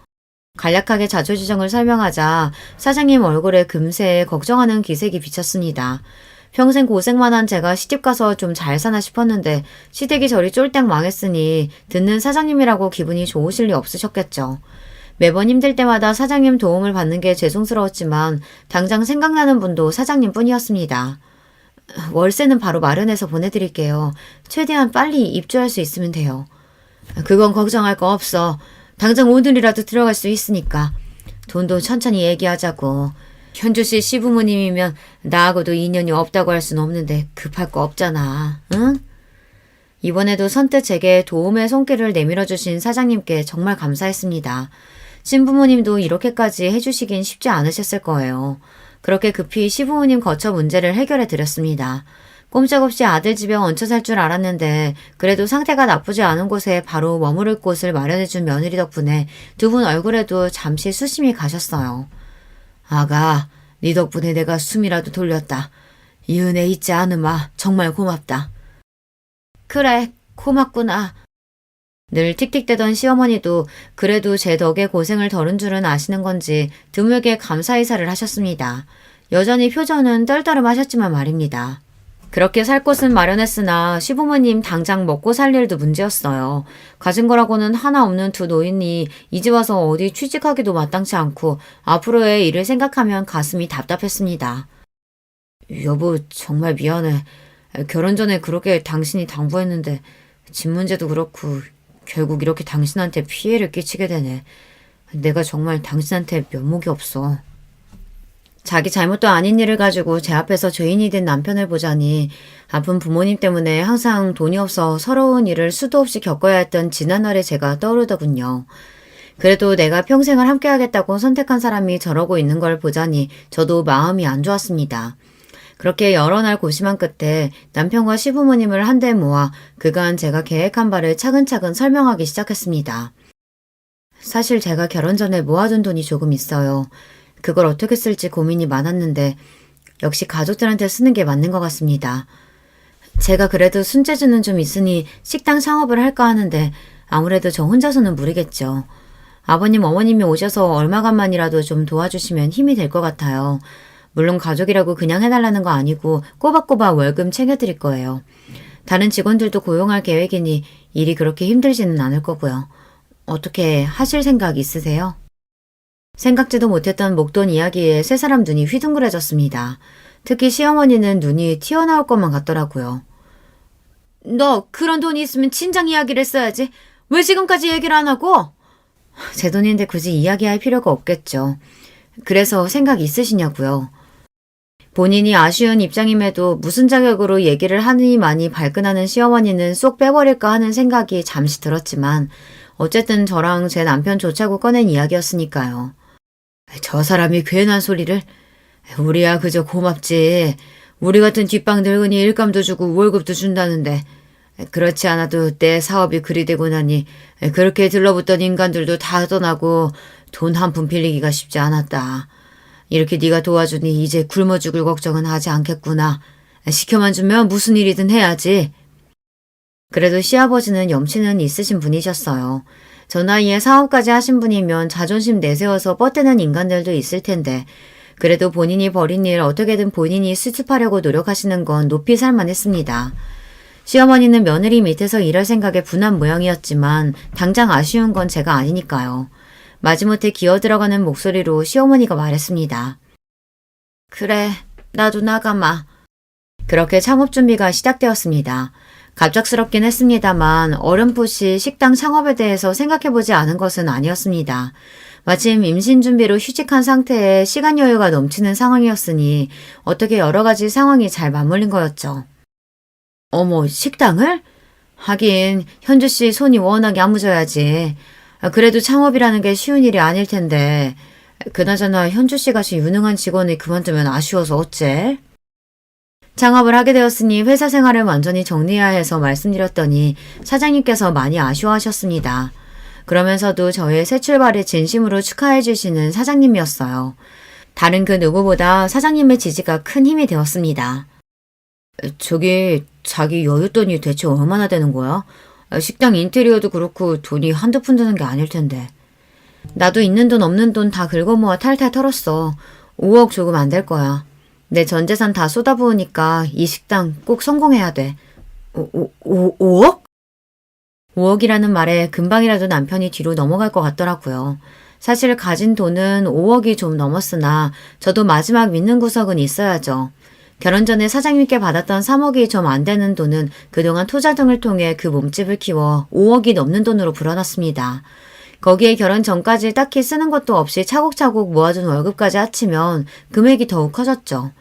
간략하게 자초지정을 설명하자 사장님 얼굴에 금세 걱정하는 기색이 비쳤습니다. 평생 고생만 한 제가 시집가서 좀 잘 사나 싶었는데 시댁이 저리 쫄딱 망했으니 듣는 사장님이라고 기분이 좋으실 리 없으셨겠죠. 매번 힘들 때마다 사장님 도움을 받는 게 죄송스러웠지만 당장 생각나는 분도 사장님 뿐이었습니다. 월세는 바로 마련해서 보내드릴게요. 최대한 빨리 입주할 수 있으면 돼요. 그건 걱정할 거 없어. 당장 오늘이라도 들어갈 수 있으니까. 돈도 천천히 얘기하자고. 현주 씨 시부모님이면 나하고도 인연이 없다고 할 순 없는데 급할 거 없잖아. 응? 이번에도 선뜻 제게 도움의 손길을 내밀어 주신 사장님께 정말 감사했습니다. 신부모님도 이렇게까지 해주시긴 쉽지 않으셨을 거예요. 그렇게 급히 시부모님 거처 문제를 해결해 드렸습니다. 꼼짝없이 아들 집에 얹혀 살 줄 알았는데 그래도 상태가 나쁘지 않은 곳에 바로 머무를 곳을 마련해준 며느리 덕분에 두 분 얼굴에도 잠시 수심이 가셨어요. 아가, 네 덕분에 내가 숨이라도 돌렸다. 이 은혜 잊지 않으마. 정말 고맙다. 그래, 고맙구나. 늘 틱틱대던 시어머니도 그래도 제 덕에 고생을 덜은 줄은 아시는 건지 드물게 감사 인사를 하셨습니다. 여전히 표정은 떨떠름하셨지만 말입니다. 그렇게 살 곳은 마련했으나 시부모님 당장 먹고 살 일도 문제였어요. 가진 거라고는 하나 없는 두 노인이 이제 와서 어디 취직하기도 마땅치 않고 앞으로의 일을 생각하면 가슴이 답답했습니다. 여보, 정말 미안해. 결혼 전에 그렇게 당신이 당부했는데 집 문제도 그렇고 결국 이렇게 당신한테 피해를 끼치게 되네. 내가 정말 당신한테 면목이 없어. 자기 잘못도 아닌 일을 가지고 제 앞에서 죄인이 된 남편을 보자니 아픈 부모님 때문에 항상 돈이 없어 서러운 일을 수도 없이 겪어야 했던 지난날의 제가 떠오르더군요. 그래도 내가 평생을 함께하겠다고 선택한 사람이 저러고 있는 걸 보자니 저도 마음이 안 좋았습니다. 그렇게 여러 날 고심한 끝에 남편과 시부모님을 한데 모아 그간 제가 계획한 바를 차근차근 설명하기 시작했습니다. 사실 제가 결혼 전에 모아둔 돈이 조금 있어요. 그걸 어떻게 쓸지 고민이 많았는데 역시 가족들한테 쓰는 게 맞는 것 같습니다. 제가 그래도 손재주는 좀 있으니 식당 창업을 할까 하는데 아무래도 저 혼자서는 무리겠죠. 아버님, 어머님이 오셔서 얼마간만이라도 좀 도와주시면 힘이 될 것 같아요. 물론 가족이라고 그냥 해달라는 거 아니고 꼬박꼬박 월급 챙겨드릴 거예요. 다른 직원들도 고용할 계획이니 일이 그렇게 힘들지는 않을 거고요. 어떻게 하실 생각 있으세요? 생각지도 못했던 목돈 이야기에 세 사람 눈이 휘둥그레졌습니다. 특히 시어머니는 눈이 튀어나올 것만 같더라고요. 너 그런 돈이 있으면 친장 이야기를 써야지. 왜 지금까지 얘기를 안 하고? 제 돈인데 굳이 이야기할 필요가 없겠죠. 그래서 생각 있으시냐고요. 본인이 아쉬운 입장임에도 무슨 자격으로 얘기를 하느니만이 발끈하는 시어머니는 쏙 빼버릴까 하는 생각이 잠시 들었지만 어쨌든 저랑 제 남편 좋자고 꺼낸 이야기였으니까요. 저 사람이 괜한 소리를. 우리야 그저 고맙지. 우리 같은 뒷방 늙은이 일감도 주고 월급도 준다는데 그렇지 않아도 내 사업이 그리 되고 나니 그렇게 들러붙던 인간들도 다 떠나고 돈 한 푼 빌리기가 쉽지 않았다. 이렇게 네가 도와주니 이제 굶어 죽을 걱정은 하지 않겠구나. 시켜만 주면 무슨 일이든 해야지. 그래도 시아버지는 염치는 있으신 분이셨어요. 저 나이에 사업까지 하신 분이면 자존심 내세워서 뻗대는 인간들도 있을 텐데 그래도 본인이 벌인 일 어떻게든 본인이 수습하려고 노력하시는 건 높이 살만했습니다. 시어머니는 며느리 밑에서 일할 생각에 분한 모양이었지만 당장 아쉬운 건 제가 아니니까요. 마지못해 기어들어가는 목소리로 시어머니가 말했습니다. 그래, 나도 나가마. 그렇게 창업 준비가 시작되었습니다. 갑작스럽긴 했습니다만 어렴풋이 식당 창업에 대해서 생각해보지 않은 것은 아니었습니다. 마침 임신 준비로 휴직한 상태에 시간 여유가 넘치는 상황이었으니 어떻게 여러 가지 상황이 잘 맞물린 거였죠. 어머, 식당을? 하긴 현주 씨 손이 워낙 야무져야지. 그래도 창업이라는 게 쉬운 일이 아닐 텐데 그나저나 현주 씨 같이 유능한 직원이 그만두면 아쉬워서 어째? 창업을 하게 되었으니 회사 생활을 완전히 정리해야 해서 말씀드렸더니 사장님께서 많이 아쉬워하셨습니다. 그러면서도 저의 새 출발을 진심으로 축하해 주시는 사장님이었어요. 다른 그 누구보다 사장님의 지지가 큰 힘이 되었습니다. 저기 자기 여윳돈이 대체 얼마나 되는 거야? 식당 인테리어도 그렇고 돈이 한두 푼 드는 게 아닐 텐데. 나도 있는 돈 없는 돈 다 긁어모아 탈탈 털었어. 5억 조금 안 될 거야. 내 전 재산 다 쏟아부으니까 이 식당 꼭 성공해야 돼. 5억? 5억이라는 말에 금방이라도 남편이 뒤로 넘어갈 것 같더라고요. 사실 가진 돈은 5억이 좀 넘었으나 저도 마지막 믿는 구석은 있어야죠. 결혼 전에 사장님께 받았던 3억이 좀 안 되는 돈은 그동안 투자 등을 통해 그 몸집을 키워 5억이 넘는 돈으로 불어났습니다. 거기에 결혼 전까지 딱히 쓰는 것도 없이 차곡차곡 모아둔 월급까지 합치면 금액이 더욱 커졌죠.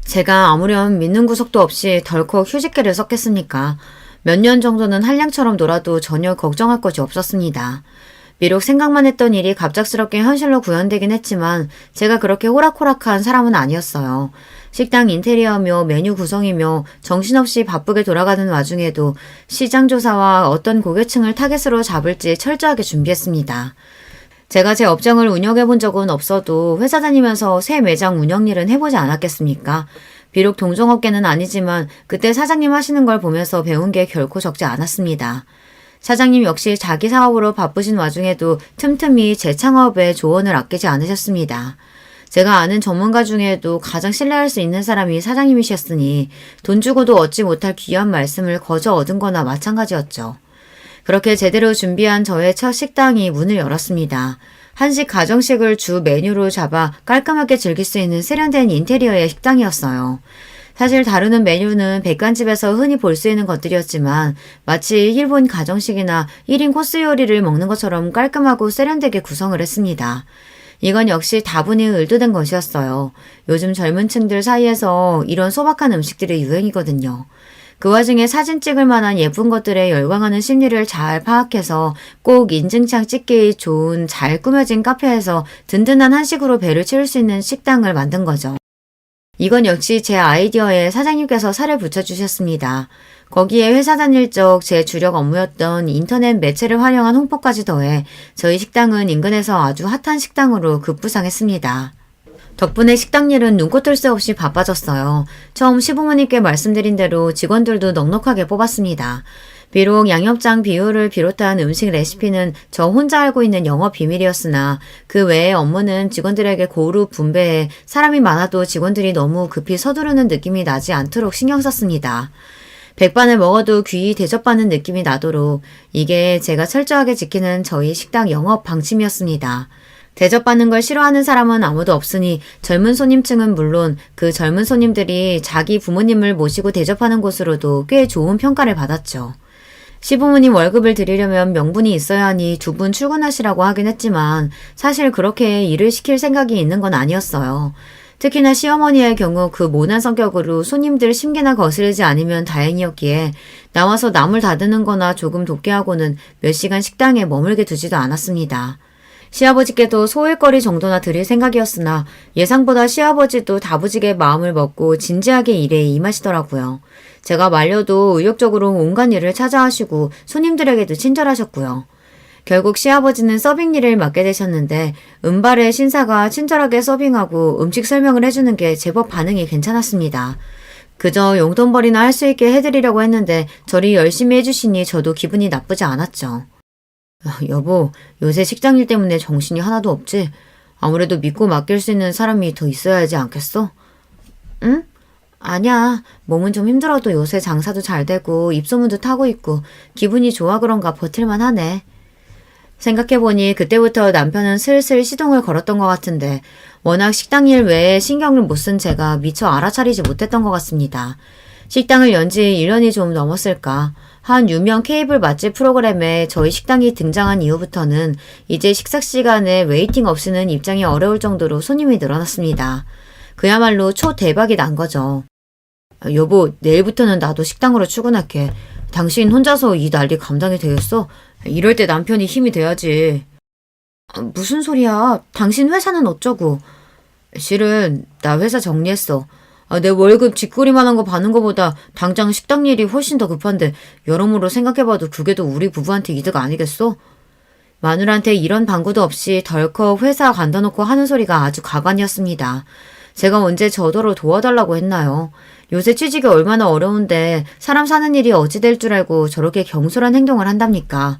제가 아무렴 믿는 구석도 없이 덜컥 휴직계를 썼겠습니까? 몇 년 정도는 한량처럼 놀아도 전혀 걱정할 것이 없었습니다. 비록 생각만 했던 일이 갑작스럽게 현실로 구현되긴 했지만 제가 그렇게 호락호락한 사람은 아니었어요. 식당 인테리어며 메뉴 구성이며 정신없이 바쁘게 돌아가는 와중에도 시장 조사와 어떤 고객층을 타겟으로 잡을지 철저하게 준비했습니다. 제가 제 업종을 운영해 본 적은 없어도 회사 다니면서 새 매장 운영 일은 해보지 않았겠습니까? 비록 동종업계는 아니지만 그때 사장님 하시는 걸 보면서 배운 게 결코 적지 않았습니다. 사장님 역시 자기 사업으로 바쁘신 와중에도 틈틈이 재창업에 조언을 아끼지 않으셨습니다. 제가 아는 전문가 중에도 가장 신뢰할 수 있는 사람이 사장님이셨으니 돈 주고도 얻지 못할 귀한 말씀을 거저 얻은 거나 마찬가지였죠. 그렇게 제대로 준비한 저의 첫 식당이 문을 열었습니다. 한식 가정식을 주 메뉴로 잡아 깔끔하게 즐길 수 있는 세련된 인테리어의 식당이었어요. 사실 다루는 메뉴는 백반집에서 흔히 볼 수 있는 것들이었지만 마치 일본 가정식이나 1인 코스 요리를 먹는 것처럼 깔끔하고 세련되게 구성을 했습니다. 이건 역시 다분히 의도된 것이었어요. 요즘 젊은 층들 사이에서 이런 소박한 음식들이 유행이거든요. 그 와중에 사진 찍을 만한 예쁜 것들에 열광하는 심리를 잘 파악해서 꼭 인증창 찍기 좋은 잘 꾸며진 카페에서 든든한 한식으로 배를 채울 수 있는 식당을 만든 거죠. 이건 역시 제 아이디어에 사장님께서 살을 붙여주셨습니다. 거기에 회사 다닐 적 제 주력 업무였던 인터넷 매체를 활용한 홍보까지 더해 저희 식당은 인근에서 아주 핫한 식당으로 급부상했습니다. 덕분에 식당 일은 눈코 뜰 새 없이 바빠졌어요. 처음 시부모님께 말씀드린 대로 직원들도 넉넉하게 뽑았습니다. 비록 양념장 비율을 비롯한 음식 레시피는 저 혼자 알고 있는 영업 비밀이었으나 그 외의 업무는 직원들에게 고루 분배해 사람이 많아도 직원들이 너무 급히 서두르는 느낌이 나지 않도록 신경 썼습니다. 백반을 먹어도 귀히 대접받는 느낌이 나도록 이게 제가 철저하게 지키는 저희 식당 영업 방침이었습니다. 대접받는 걸 싫어하는 사람은 아무도 없으니 젊은 손님층은 물론 그 젊은 손님들이 자기 부모님을 모시고 대접하는 곳으로도 꽤 좋은 평가를 받았죠. 시부모님 월급을 드리려면 명분이 있어야 하니 두 분 출근하시라고 하긴 했지만 사실 그렇게 일을 시킬 생각이 있는 건 아니었어요. 특히나 시어머니의 경우 그 모난 성격으로 손님들 심기나 거스르지 않으면 다행이었기에 나와서 남을 다드는 거나 조금 돕게 하고는 몇 시간 식당에 머물게 두지도 않았습니다. 시아버지께도 소일거리 정도나 드릴 생각이었으나 예상보다 시아버지도 다부지게 마음을 먹고 진지하게 일에 임하시더라고요. 제가 말려도 의욕적으로 온갖 일을 찾아하시고 손님들에게도 친절하셨고요. 결국 시아버지는 서빙 일을 맡게 되셨는데 은발의 신사가 친절하게 서빙하고 음식 설명을 해주는 게 제법 반응이 괜찮았습니다. 그저 용돈벌이나 할 수 있게 해드리려고 했는데 저리 열심히 해주시니 저도 기분이 나쁘지 않았죠. 여보, 요새 식당 일 때문에 정신이 하나도 없지? 아무래도 믿고 맡길 수 있는 사람이 더 있어야 하지 않겠어? 응? 아니야. 몸은 좀 힘들어도 요새 장사도 잘 되고 입소문도 타고 있고 기분이 좋아 그런가 버틸만 하네. 생각해보니 그때부터 남편은 슬슬 시동을 걸었던 것 같은데 워낙 식당 일 외에 신경을 못 쓴 제가 미처 알아차리지 못했던 것 같습니다. 식당을 연 지 1년이 좀 넘었을까. 한 유명 케이블 맛집 프로그램에 저희 식당이 등장한 이후부터는 이제 식사 시간에 웨이팅 없이는 입장이 어려울 정도로 손님이 늘어났습니다. 그야말로 초대박이 난 거죠. 여보, 내일부터는 나도 식당으로 출근할게. 당신 혼자서 이 난리 감당이 되겠어? 이럴 때 남편이 힘이 돼야지. 무슨 소리야? 당신 회사는 어쩌고? 실은 나 회사 정리했어. 내 월급 쥐꼬리만한 거 받는 거보다 당장 식당 일이 훨씬 더 급한데 여러모로 생각해봐도 그게 더 우리 부부한테 이득 아니겠어? 마누라한테 이런 방구도 없이 덜컥 회사 간다 놓고 하는 소리가 아주 가관이었습니다. 제가 언제 저더러 도와달라고 했나요? 요새 취직이 얼마나 어려운데 사람 사는 일이 어찌 될 줄 알고 저렇게 경솔한 행동을 한답니까?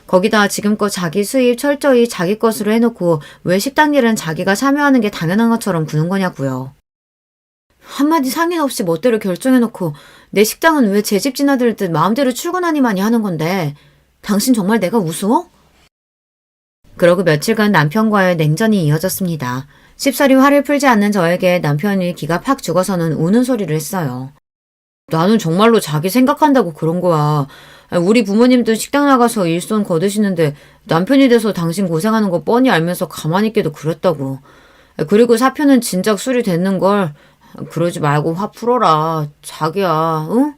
거기다 지금껏 자기 수입 철저히 자기 것으로 해놓고 왜 식당 일은 자기가 참여하는 게 당연한 것처럼 구는 거냐고요. 한마디 상의 없이 멋대로 결정해놓고 내 식당은 왜 제 집 지나들듯 마음대로 출근하니만이 하는 건데 당신 정말 내가 우스워? 그러고 며칠간 남편과의 냉전이 이어졌습니다. 쉽사리 화를 풀지 않는 저에게 남편이 기가 팍 죽어서는 우는 소리를 했어요. 나는 정말로 자기 생각한다고 그런 거야. 우리 부모님도 식당 나가서 일손 거두시는데 남편이 돼서 당신 고생하는 거 뻔히 알면서 가만히 있기도 그랬다고. 그리고 사표는 진작 수리됐는 걸. 그러지 말고 화 풀어라. 자기야, 응?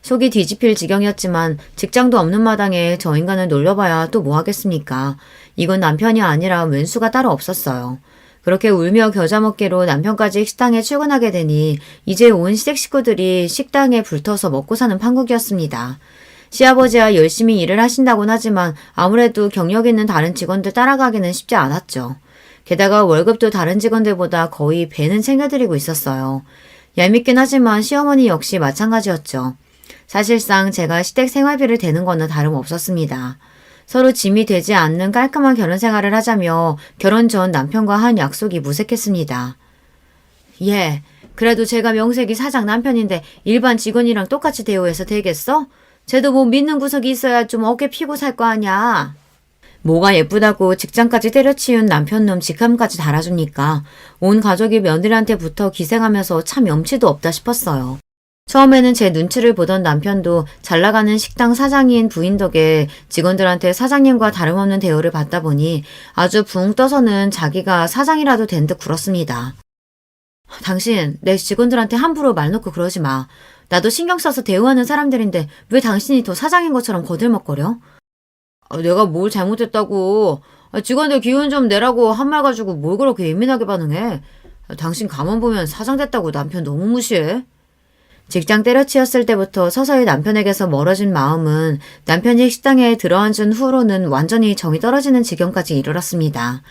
속이 뒤집힐 지경이었지만 직장도 없는 마당에 저 인간을 놀려봐야 또 뭐 하겠습니까? 이건 남편이 아니라 왼수가 따로 없었어요. 그렇게 울며 겨자 먹기로 남편까지 식당에 출근하게 되니 이제 온 시댁 식구들이 식당에 불터서 먹고 사는 판국이었습니다. 시아버지야 열심히 일을 하신다곤 하지만 아무래도 경력 있는 다른 직원들 따라가기는 쉽지 않았죠. 게다가 월급도 다른 직원들보다 거의 배는 챙겨드리고 있었어요. 얄밉긴 하지만 시어머니 역시 마찬가지였죠. 사실상 제가 시댁 생활비를 대는 거는 다름없었습니다. 서로 짐이 되지 않는 깔끔한 결혼 생활을 하자며 결혼 전 남편과 한 약속이 무색했습니다. 예, 그래도 제가 명색이 사장 남편인데 일반 직원이랑 똑같이 대우해서 되겠어? 쟤도 뭐 믿는 구석이 있어야 좀 어깨 피고 살 거 아냐. 뭐가 예쁘다고 직장까지 때려치운 남편놈 직함까지 달아줍니까? 온 가족이 며느리한테부터 기생하면서 참 염치도 없다 싶었어요. 처음에는 제 눈치를 보던 남편도 잘나가는 식당 사장인 부인 덕에 직원들한테 사장님과 다름없는 대우를 받다 보니 아주 붕 떠서는 자기가 사장이라도 된 듯 굴었습니다. 당신 내 직원들한테 함부로 말 놓고 그러지 마. 나도 신경 써서 대우하는 사람들인데 왜 당신이 더 사장인 것처럼 거들먹거려? 내가 뭘 잘못했다고. 직원들 기운 좀 내라고 한 말 가지고 뭘 그렇게 예민하게 반응해. 당신 가만 보면 사장 됐다고 남편 너무 무시해. 직장 때려치웠을 때부터 서서히 남편에게서 멀어진 마음은 남편이 식당에 들어앉은 후로는 완전히 정이 떨어지는 지경까지 이르렀습니다.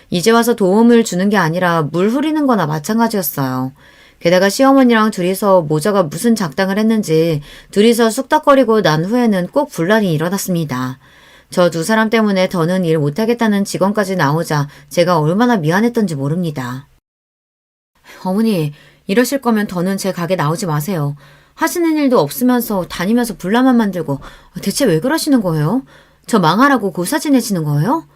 이제 와서 도움을 주는 게 아니라 물 흐리는 거나 마찬가지였어요. 게다가 시어머니랑 둘이서 모자가 무슨 작당을 했는지 둘이서 쑥덕거리고 난 후에는 꼭 분란이 일어났습니다. 저 두 사람 때문에 더는 일 못하겠다는 직원까지 나오자 제가 얼마나 미안했던지 모릅니다. 어머니, 이러실 거면 더는 제 가게 나오지 마세요. 하시는 일도 없으면서 다니면서 분란만 만들고 대체 왜 그러시는 거예요? 저 망하라고 고사 지내시는 거예요?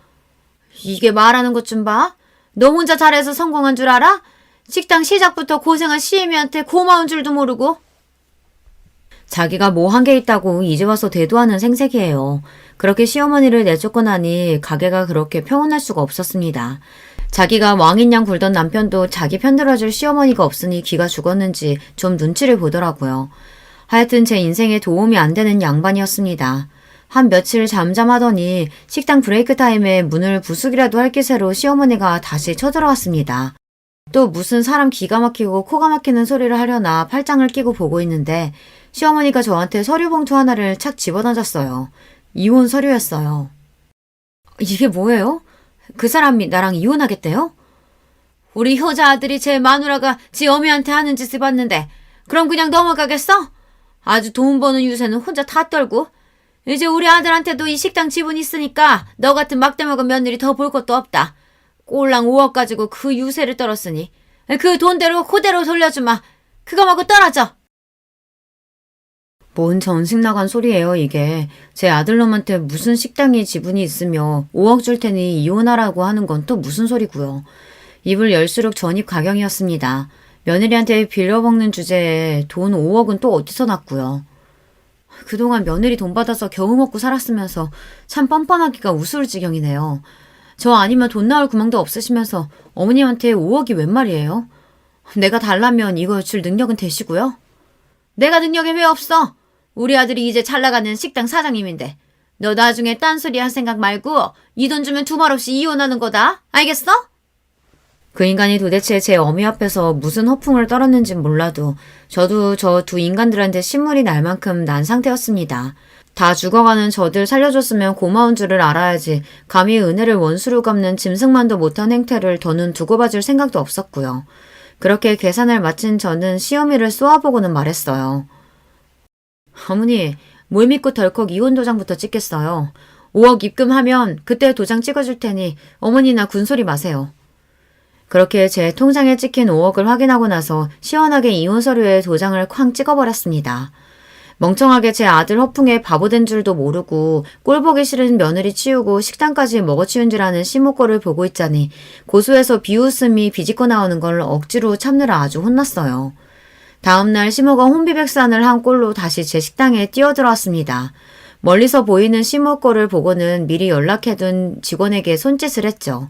이게 말하는 것 좀 봐. 너 혼자 잘해서 성공한 줄 알아? 식당 시작부터 고생한 시애미한테 고마운 줄도 모르고. 자기가 뭐 한 게 있다고 이제 와서 대도하는 생색이에요. 그렇게 시어머니를 내쫓고 나니 가게가 그렇게 평온할 수가 없었습니다. 자기가 왕인 양 굴던 남편도 자기 편들어줄 시어머니가 없으니 기가 죽었는지 좀 눈치를 보더라고요. 하여튼 제 인생에 도움이 안 되는 양반이었습니다. 한 며칠 잠잠하더니 식당 브레이크 타임에 문을 부수기라도 할 기세로 시어머니가 다시 쳐들어왔습니다. 또 무슨 사람 기가 막히고 코가 막히는 소리를 하려나 팔짱을 끼고 보고 있는데 시어머니가 저한테 서류 봉투 하나를 착 집어던졌어요. 이혼 서류였어요. 이게 뭐예요? 그 사람이 나랑 이혼하겠대요? 우리 효자 아들이 제 마누라가 지 어미한테 하는 짓을 봤는데 그럼 그냥 넘어가겠어? 아주 돈 버는 유세는 혼자 다 떨고 이제 우리 아들한테도 이 식당 지분 있으니까 너 같은 막대 먹은 며느리 더 볼 것도 없다. 꼴랑 5억 가지고 그 유세를 떨었으니 그 돈대로 그대로 돌려주마. 그거 말고 떨어져. 뭔 전식 나간 소리예요 이게. 제 아들놈한테 무슨 식당에 지분이 있으며 5억 줄 테니 이혼하라고 하는 건 또 무슨 소리고요. 입을 열수록 전입 가경이었습니다. 며느리한테 빌려먹는 주제에 돈 5억은 또 어디서 났고요. 그동안 며느리 돈 받아서 겨우 먹고 살았으면서 참 뻔뻔하기가 우스울 지경이네요. 저 아니면 돈 나올 구멍도 없으시면서 어머님한테 5억이 웬 말이에요? 내가 달라면 이거 줄 능력은 되시고요? 내가 능력이 왜 없어? 우리 아들이 이제 잘 나가는 식당 사장님인데 너 나중에 딴소리 할 생각 말고 이 돈 주면 두 말 없이 이혼하는 거다. 알겠어? 그 인간이 도대체 제 어미 앞에서 무슨 허풍을 떨었는진 몰라도 저도 저 두 인간들한테 신물이 날 만큼 난 상태였습니다. 다 죽어가는 저들 살려줬으면 고마운 줄을 알아야지 감히 은혜를 원수로 갚는 짐승만도 못한 행태를 더는 두고 봐줄 생각도 없었고요. 그렇게 계산을 마친 저는 시어미를 쏘아보고는 말했어요. 어머니, 뭘 믿고 덜컥 이혼 도장부터 찍겠어요. 5억 입금하면 그때 도장 찍어줄 테니 어머니나 군소리 마세요. 그렇게 제 통장에 찍힌 5억을 확인하고 나서 시원하게 이혼 서류에 도장을 쾅 찍어버렸습니다. 멍청하게 제 아들 허풍에 바보된 줄도 모르고 꼴보기 싫은 며느리 치우고 식당까지 먹어치운 줄 아는 시모꼴을 보고 있자니 고소해서 비웃음이 비집고 나오는 걸 억지로 참느라 아주 혼났어요. 다음날 시모가 혼비백산을 한 꼴로 다시 제 식당에 뛰어들어왔습니다. 멀리서 보이는 시모 꼴을 보고는 미리 연락해둔 직원에게 손짓을 했죠.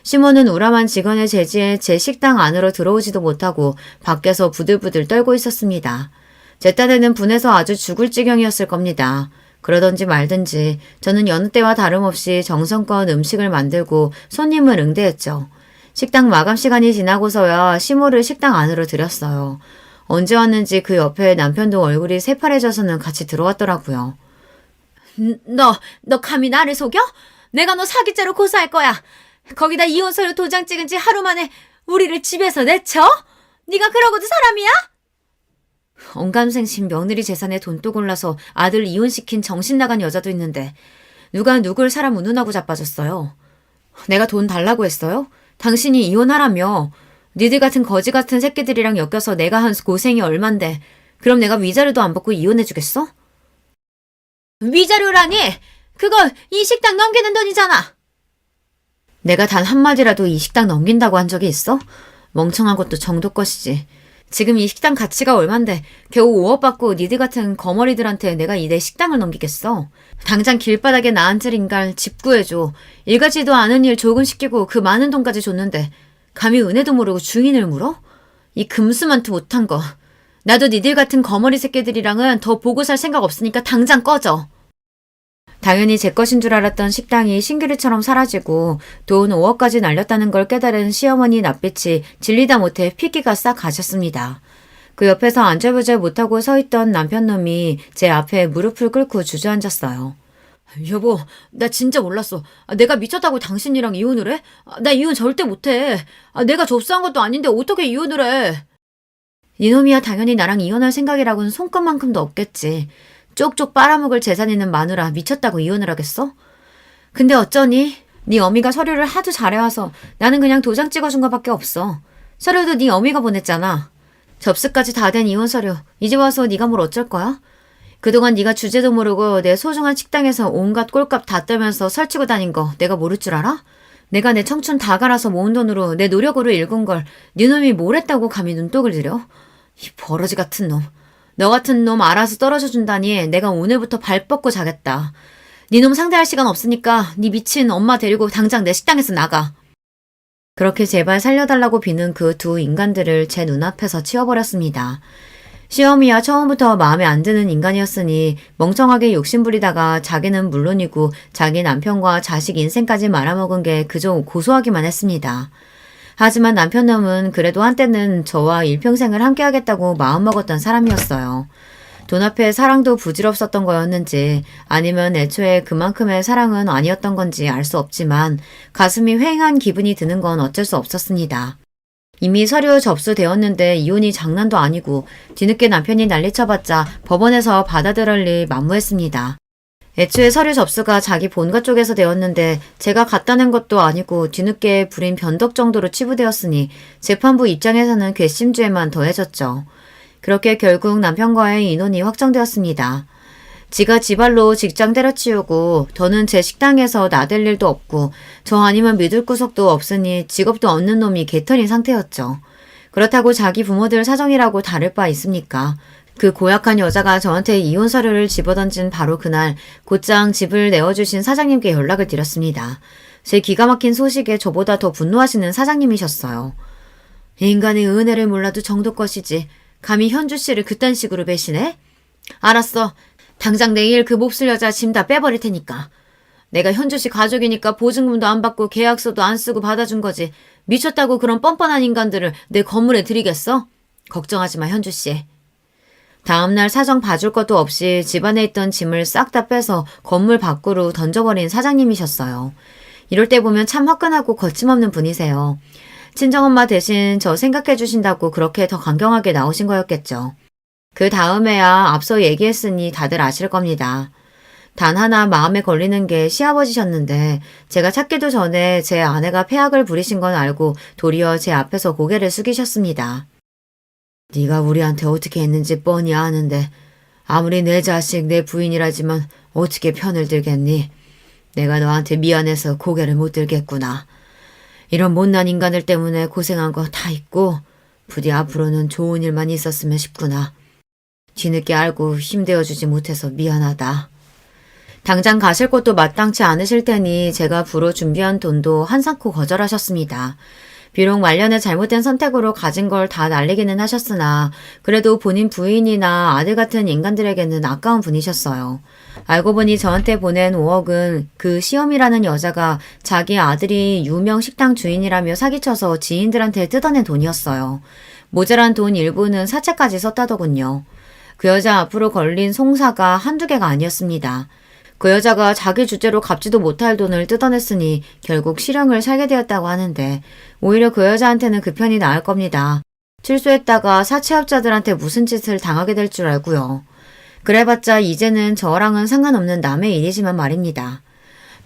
시모는 우람한 직원의 제지에 제 식당 안으로 들어오지도 못하고 밖에서 부들부들 떨고 있었습니다. 제 딴에는 분해서 아주 죽을 지경이었을 겁니다. 그러던지 말든지 저는 여느 때와 다름없이 정성껏 음식을 만들고 손님을 응대했죠. 식당 마감 시간이 지나고서야 시모를 식당 안으로 들였어요. 언제 왔는지 그 옆에 남편도 얼굴이 새파래져서는 같이 들어왔더라고요. 너 감히 나를 속여? 내가 너 사기죄로 고소할 거야. 거기다 이혼 서류 도장 찍은 지 하루 만에 우리를 집에서 내쳐? 네가 그러고도 사람이야? 언감생심 며느리 재산에 돈도 골라서 아들 이혼시킨 정신 나간 여자도 있는데 누가 누굴 사람 운운하고 자빠졌어요. 내가 돈 달라고 했어요? 당신이 이혼하라며. 니들 같은 거지 같은 새끼들이랑 엮여서 내가 한 고생이 얼만데 그럼 내가 위자료도 안 받고 이혼해주겠어? 위자료라니? 그거 이 식당 넘기는 돈이잖아. 내가 단 한마디라도 이 식당 넘긴다고 한 적이 있어? 멍청한 것도 정도 것이지. 지금 이 식당 가치가 얼만데 겨우 5억 받고 니들 같은 거머리들한테 내가 이 내 식당을 넘기겠어. 당장 길바닥에 나앉을 인간 집 구해줘. 일가지도 않은 일 조근시키고 그 많은 돈까지 줬는데 감히 은혜도 모르고 주인을 물어? 이 금수만투 못한 거. 나도 니들 같은 거머리 새끼들이랑은 더 보고 살 생각 없으니까 당장 꺼져. 당연히 제 것인 줄 알았던 식당이 신기루처럼 사라지고 돈 5억까지 날렸다는 걸 깨달은 시어머니 낯빛이 질리다 못해 피기가 싹 가셨습니다. 그 옆에서 안절부절 못하고 서있던 남편놈이 제 앞에 무릎을 꿇고 주저앉았어요. 여보, 나 진짜 몰랐어. 내가 미쳤다고 당신이랑 이혼을 해? 나 이혼 절대 못해. 내가 접수한 것도 아닌데 어떻게 이혼을 해? 이놈이야 당연히 나랑 이혼할 생각이라고는 손끝만큼도 없겠지. 쪽쪽 빨아먹을 재산 있는 마누라 미쳤다고 이혼을 하겠어? 근데 어쩌니? 네 어미가 서류를 하도 잘해와서 나는 그냥 도장 찍어준 거밖에 없어. 서류도 네 어미가 보냈잖아. 접수까지 다 된 이혼 서류. 이제 와서 네가 뭘 어쩔 거야? 그동안 네가 주제도 모르고 내 소중한 식당에서 온갖 꼴값 다 떨면서 설치고 다닌 거 내가 모를 줄 알아? 내가 내 청춘 다 갈아서 모은 돈으로 내 노력으로 일군 걸 네 놈이 뭘 했다고 감히 눈독을 들여? 이 버러지 같은 놈. 너 같은 놈 알아서 떨어져 준다니 내가 오늘부터 발 뻗고 자겠다. 네 놈 상대할 시간 없으니까 네 미친 엄마 데리고 당장 내 식당에서 나가. 그렇게 제발 살려달라고 비는 그 두 인간들을 제 눈앞에서 치워버렸습니다. 시어미야 처음부터 마음에 안 드는 인간이었으니 멍청하게 욕심부리다가 자기는 물론이고 자기 남편과 자식 인생까지 말아먹은 게 그저 고소하기만 했습니다. 하지만 남편놈은 그래도 한때는 저와 일평생을 함께하겠다고 마음먹었던 사람이었어요. 돈 앞에 사랑도 부질없었던 거였는지 아니면 애초에 그만큼의 사랑은 아니었던 건지 알 수 없지만 가슴이 휑한 기분이 드는 건 어쩔 수 없었습니다. 이미 서류 접수되었는데 이혼이 장난도 아니고 뒤늦게 남편이 난리쳐봤자 법원에서 받아들일 리 만무했습니다. 애초에 서류 접수가 자기 본가 쪽에서 되었는데 제가 갖다 낸 것도 아니고 뒤늦게 부린 변덕 정도로 치부되었으니 재판부 입장에서는 괘씸죄만 더해졌죠. 그렇게 결국 남편과의 인혼이 확정되었습니다. 지가 지발로 직장 때려치우고 더는 제 식당에서 나댈 일도 없고 저 아니면 믿을 구석도 없으니 직업도 없는 놈이 개털인 상태였죠. 그렇다고 자기 부모들 사정이라고 다를 바 있습니까? 그 고약한 여자가 저한테 이혼 서류를 집어던진 바로 그날 곧장 집을 내어주신 사장님께 연락을 드렸습니다. 제 기가 막힌 소식에 저보다 더 분노하시는 사장님이셨어요. 인간의 은혜를 몰라도 정도 것이지 감히 현주 씨를 그딴 식으로 배신해? 알았어. 당장 내일 그 몹쓸 여자 짐 다 빼버릴 테니까. 내가 현주 씨 가족이니까 보증금도 안 받고 계약서도 안 쓰고 받아준 거지. 미쳤다고 그런 뻔뻔한 인간들을 내 건물에 들이겠어? 걱정하지 마 현주 씨. 다음날 사정 봐줄 것도 없이 집안에 있던 짐을 싹 다 빼서 건물 밖으로 던져버린 사장님이셨어요. 이럴 때 보면 참 화끈하고 거침없는 분이세요. 친정엄마 대신 저 생각해 주신다고 그렇게 더 강경하게 나오신 거였겠죠. 그 다음에야 앞서 얘기했으니 다들 아실 겁니다. 단 하나 마음에 걸리는 게 시아버지셨는데 제가 찾기도 전에 제 아내가 폐악을 부리신 건 알고 도리어 제 앞에서 고개를 숙이셨습니다. 네가 우리한테 어떻게 했는지 뻔히 아는데 아무리 내 자식 내 부인이라지만 어떻게 편을 들겠니? 내가 너한테 미안해서 고개를 못 들겠구나. 이런 못난 인간들 때문에 고생한 거 다 있고 부디 앞으로는 좋은 일만 있었으면 싶구나. 뒤늦게 알고 힘되어주지 못해서 미안하다. 당장 가실 곳도 마땅치 않으실 테니 제가 부로 준비한 돈도 한사코 거절하셨습니다. 비록 말년에 잘못된 선택으로 가진 걸 다 날리기는 하셨으나 그래도 본인 부인이나 아들 같은 인간들에게는 아까운 분이셨어요. 알고 보니 저한테 보낸 5억은 그 시험이라는 여자가 자기 아들이 유명 식당 주인이라며 사기쳐서 지인들한테 뜯어낸 돈이었어요. 모자란 돈 일부는 사채까지 썼다더군요. 그 여자 앞으로 걸린 송사가 한두 개가 아니었습니다. 그 여자가 자기 주제로 갚지도 못할 돈을 뜯어냈으니 결국 실형을 살게 되었다고 하는데 오히려 그 여자한테는 그 편이 나을 겁니다. 출소했다가 사채업자들한테 무슨 짓을 당하게 될 줄 알고요. 그래봤자 이제는 저랑은 상관없는 남의 일이지만 말입니다.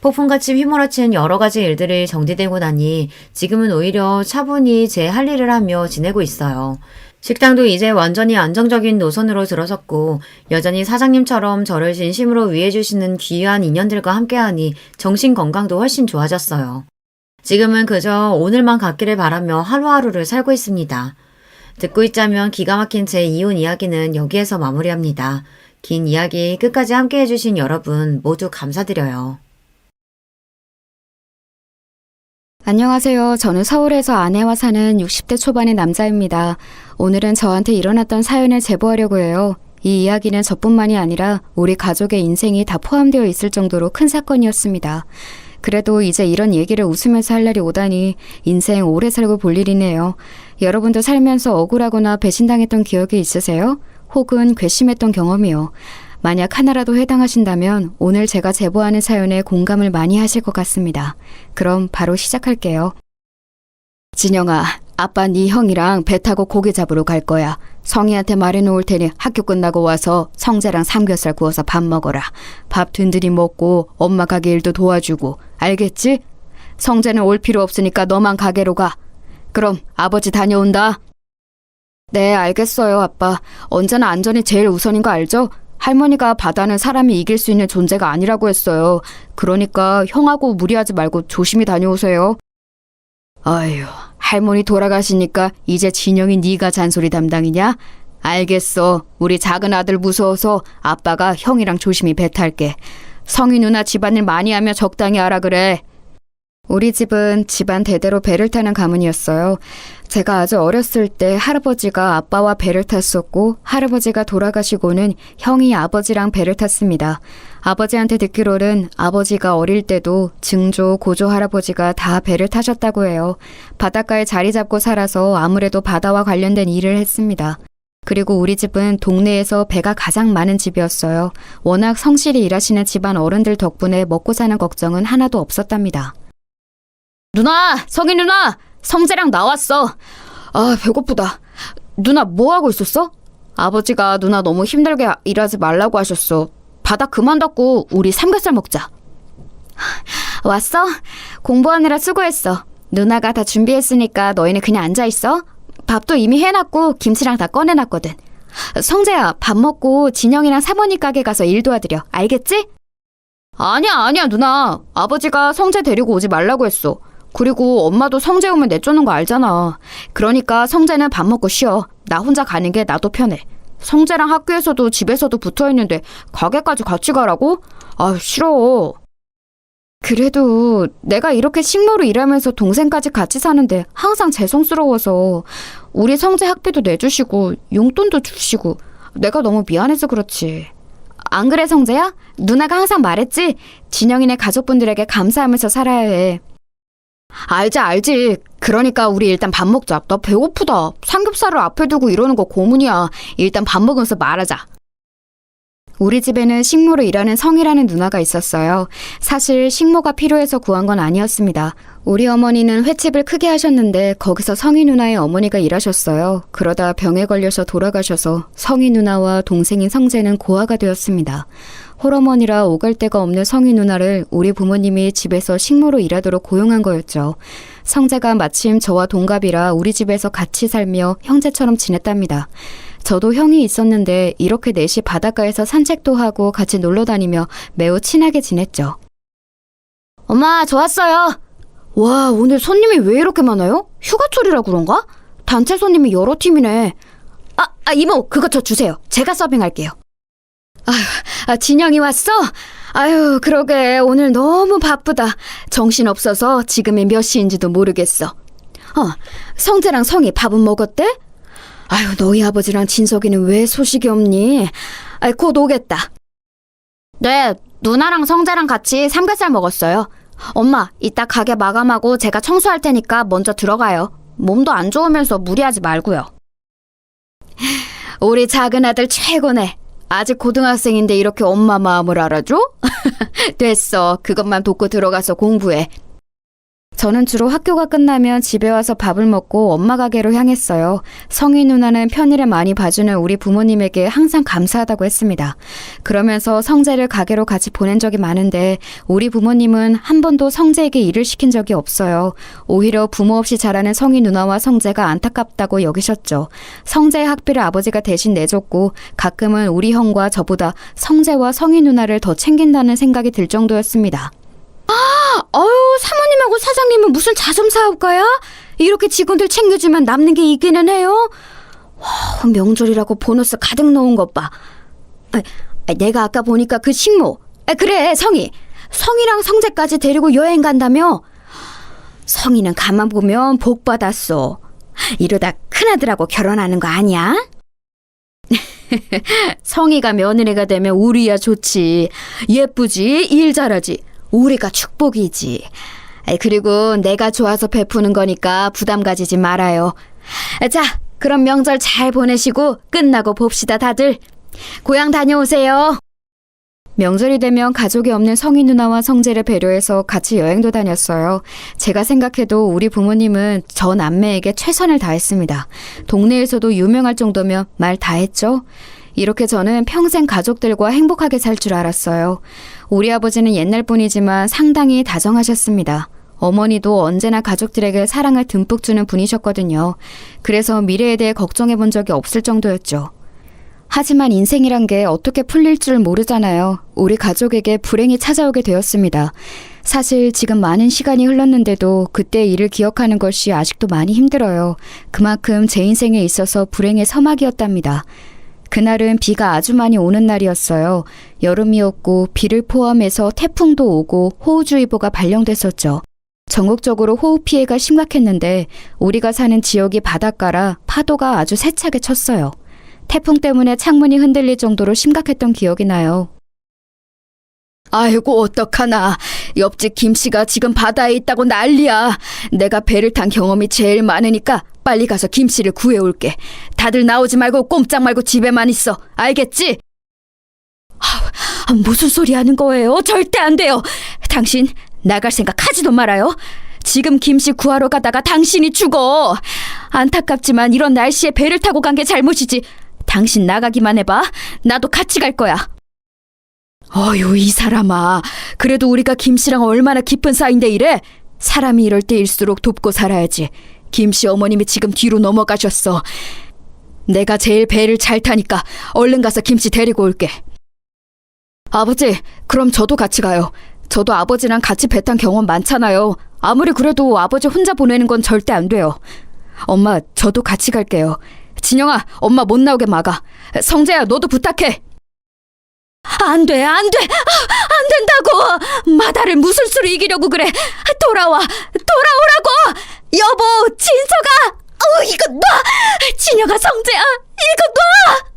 폭풍같이 휘몰아친 여러 가지 일들이 정리되고 나니 지금은 오히려 차분히 제 할 일을 하며 지내고 있어요. 식당도 이제 완전히 안정적인 노선으로 들어섰고 여전히 사장님처럼 저를 진심으로 위해주시는 귀한 인연들과 함께하니 정신건강도 훨씬 좋아졌어요. 지금은 그저 오늘만 갖기를 바라며 하루하루를 살고 있습니다. 듣고 있자면 기가 막힌 제 이혼 이야기는 여기에서 마무리합니다. 긴 이야기 끝까지 함께해주신 여러분 모두 감사드려요. 안녕하세요. 저는 서울에서 아내와 사는 60대 초반의 남자입니다. 오늘은 저한테 일어났던 사연을 제보하려고 해요. 이 이야기는 저뿐만이 아니라 우리 가족의 인생이 다 포함되어 있을 정도로 큰 사건이었습니다. 그래도 이제 이런 얘기를 웃으면서 할 날이 오다니 인생 오래 살고 볼 일이네요. 여러분도 살면서 억울하거나 배신당했던 기억이 있으세요? 혹은 괘씸했던 경험이요. 만약 하나라도 해당하신다면 오늘 제가 제보하는 사연에 공감을 많이 하실 것 같습니다. 그럼 바로 시작할게요. 진영아, 아빠 네 형이랑 배 타고 고기 잡으러 갈 거야. 성희한테 말해놓을 테니 학교 끝나고 와서 성재랑 삼겹살 구워서 밥 먹어라. 밥 든든히 먹고 엄마 가게 일도 도와주고. 알겠지? 성재는 올 필요 없으니까 너만 가게로 가. 그럼 아버지 다녀온다. 네, 알겠어요, 아빠. 언제나 안전이 제일 우선인 거 알죠? 할머니가 바다는 사람이 이길 수 있는 존재가 아니라고 했어요. 그러니까 형하고 무리하지 말고 조심히 다녀오세요. 아휴, 할머니 돌아가시니까 이제 진영이 네가 잔소리 담당이냐? 알겠어. 우리 작은 아들 무서워서 아빠가 형이랑 조심히 배 탈게. 성희 누나 집안일 많이 하며 적당히 하라 그래. 우리 집은 집안 대대로 배를 타는 가문이었어요. 제가 아주 어렸을 때 할아버지가 아빠와 배를 탔었고 할아버지가 돌아가시고는 형이 아버지랑 배를 탔습니다. 아버지한테 듣기로는 아버지가 어릴 때도 증조, 고조 할아버지가 다 배를 타셨다고 해요. 바닷가에 자리 잡고 살아서 아무래도 바다와 관련된 일을 했습니다. 그리고 우리 집은 동네에서 배가 가장 많은 집이었어요. 워낙 성실히 일하시는 집안 어른들 덕분에 먹고 사는 걱정은 하나도 없었답니다. 누나! 성희 누나! 성재랑 나왔어. 아, 배고프다. 누나 뭐 하고 있었어? 아버지가 누나 너무 힘들게 일하지 말라고 하셨어. 바닥 그만 닫고 우리 삼겹살 먹자. 왔어? 공부하느라 수고했어. 누나가 다 준비했으니까 너희는 그냥 앉아있어. 밥도 이미 해놨고 김치랑 다 꺼내놨거든. 성재야, 밥 먹고 진영이랑 사모님 가게 가서 일 도와드려. 알겠지? 아니야 누나. 아버지가 성재 데리고 오지 말라고 했어. 그리고 엄마도 성재 오면 내쫓는 거 알잖아. 그러니까 성재는 밥 먹고 쉬어. 나 혼자 가는 게 나도 편해. 성재랑 학교에서도 집에서도 붙어있는데 가게까지 같이 가라고? 아, 싫어. 그래도 내가 이렇게 식모로 일하면서 동생까지 같이 사는데 항상 죄송스러워서 우리 성재 학비도 내주시고 용돈도 주시고 내가 너무 미안해서 그렇지. 안 그래 성재야? 누나가 항상 말했지? 진영이네 가족분들에게 감사하면서 살아야 해. 알지. 그러니까 우리 일단 밥 먹자. 나 배고프다. 삼겹살을 앞에 두고 이러는 거 고문이야. 일단 밥 먹으면서 말하자. 우리 집에는 식모로 일하는 성이라는 누나가 있었어요. 사실 식모가 필요해서 구한 건 아니었습니다. 우리 어머니는 횟집을 크게 하셨는데 거기서 성희 누나의 어머니가 일하셨어요. 그러다 병에 걸려서 돌아가셔서 성희 누나와 동생인 성재는 고아가 되었습니다. 홀어머니라 오갈 데가 없는 성희 누나를 우리 부모님이 집에서 식모로 일하도록 고용한 거였죠. 성재가 마침 저와 동갑이라 우리 집에서 같이 살며 형제처럼 지냈답니다. 저도 형이 있었는데 이렇게 넷이 바닷가에서 산책도 하고 같이 놀러 다니며 매우 친하게 지냈죠. 엄마, 저 왔어요. 와, 오늘 손님이 왜 이렇게 많아요? 휴가철이라 그런가? 단체 손님이 여러 팀이네. 이모, 그거 저 주세요. 제가 서빙할게요. 진영이 왔어? 아유, 그러게. 오늘 너무 바쁘다. 정신없어서 지금이 몇 시인지도 모르겠어. 성재랑 성이 밥은 먹었대? 아유, 너희 아버지랑 진석이는 왜 소식이 없니? 곧 오겠다. 네, 누나랑 성재랑 같이 삼겹살 먹었어요. 엄마, 이따 가게 마감하고 제가 청소할 테니까 먼저 들어가요. 몸도 안 좋으면서 무리하지 말고요. 우리 작은 아들 최고네. 아직 고등학생인데 이렇게 엄마 마음을 알아줘? 됐어. 그것만 돕고 들어가서 공부해. 저는 주로 학교가 끝나면 집에 와서 밥을 먹고 엄마 가게로 향했어요. 성희 누나는 편의를 많이 봐주는 우리 부모님에게 항상 감사하다고 했습니다. 그러면서 성재를 가게로 같이 보낸 적이 많은데 우리 부모님은 한 번도 성재에게 일을 시킨 적이 없어요. 오히려 부모 없이 자라는 성희 누나와 성재가 안타깝다고 여기셨죠. 성재의 학비를 아버지가 대신 내줬고 가끔은 우리 형과 저보다 성재와 성희 누나를 더 챙긴다는 생각이 들 정도였습니다. 사모님하고 사장님은 무슨 자점 사업가야? 이렇게 직원들 챙겨주면 남는 게 있기는 해요? 명절이라고 보너스 가득 넣은 것 봐. 내가 아까 보니까 그 식모. 그래, 성희랑 성재까지 데리고 여행 간다며? 성희는 가만 보면 복 받았어. 이러다 큰아들하고 결혼하는 거 아니야? 성희가 며느리가 되면 우리야 좋지. 예쁘지, 일 잘하지. 우리가 축복이지. 그리고 내가 좋아서 베푸는 거니까 부담 가지지 말아요. 자, 그럼 명절 잘 보내시고 끝나고 봅시다, 다들. 고향 다녀오세요. 명절이 되면 가족이 없는 성희 누나와 성재를 배려해서 같이 여행도 다녔어요. 제가 생각해도 우리 부모님은 저 남매에게 최선을 다했습니다. 동네에서도 유명할 정도면 말 다 했죠. 이렇게 저는 평생 가족들과 행복하게 살 줄 알았어요. 우리 아버지는 옛날 분이지만 상당히 다정하셨습니다. 어머니도 언제나 가족들에게 사랑을 듬뿍 주는 분이셨거든요. 그래서 미래에 대해 걱정해 본 적이 없을 정도였죠. 하지만 인생이란 게 어떻게 풀릴 줄 모르잖아요. 우리 가족에게 불행이 찾아오게 되었습니다. 사실 지금 많은 시간이 흘렀는데도 그때 일을 기억하는 것이 아직도 많이 힘들어요. 그만큼 제 인생에 있어서 불행의 서막이었답니다. 그날은 비가 아주 많이 오는 날이었어요. 여름이었고 비를 포함해서 태풍도 오고 호우주의보가 발령됐었죠. 전국적으로 호우 피해가 심각했는데 우리가 사는 지역이 바닷가라 파도가 아주 세차게 쳤어요. 태풍 때문에 창문이 흔들릴 정도로 심각했던 기억이 나요. 아이고 어떡하나. 옆집 김씨가 지금 바다에 있다고 난리야. 내가 배를 탄 경험이 제일 많으니까 빨리 가서 김씨를 구해올게. 다들 나오지 말고 꼼짝 말고 집에만 있어. 알겠지? 무슨 소리 하는 거예요? 절대 안 돼요. 당신 나갈 생각 하지도 말아요. 지금 김씨 구하러 가다가 당신이 죽어. 안타깝지만 이런 날씨에 배를 타고 간 게 잘못이지. 당신 나가기만 해봐. 나도 같이 갈 거야. 어휴, 이 사람아. 그래도 우리가 김씨랑 얼마나 깊은 사이인데 이래? 사람이 이럴 때일수록 돕고 살아야지. 김씨 어머님이 지금 뒤로 넘어가셨어. 내가 제일 배를 잘 타니까 얼른 가서 김씨 데리고 올게. 아버지, 그럼 저도 같이 가요. 저도 아버지랑 같이 배 탄 경험 많잖아요. 아무리 그래도 아버지 혼자 보내는 건 절대 안 돼요. 엄마, 저도 같이 갈게요. 진영아, 엄마 못 나오게 막아. 성재야, 너도 부탁해. 안 돼, 안 돼. 안 된다고. 마다를 무슨 수로 이기려고 그래. 돌아오라고. 여보, 진서가. 이거 놔. 진영아, 성재야, 이거 놔.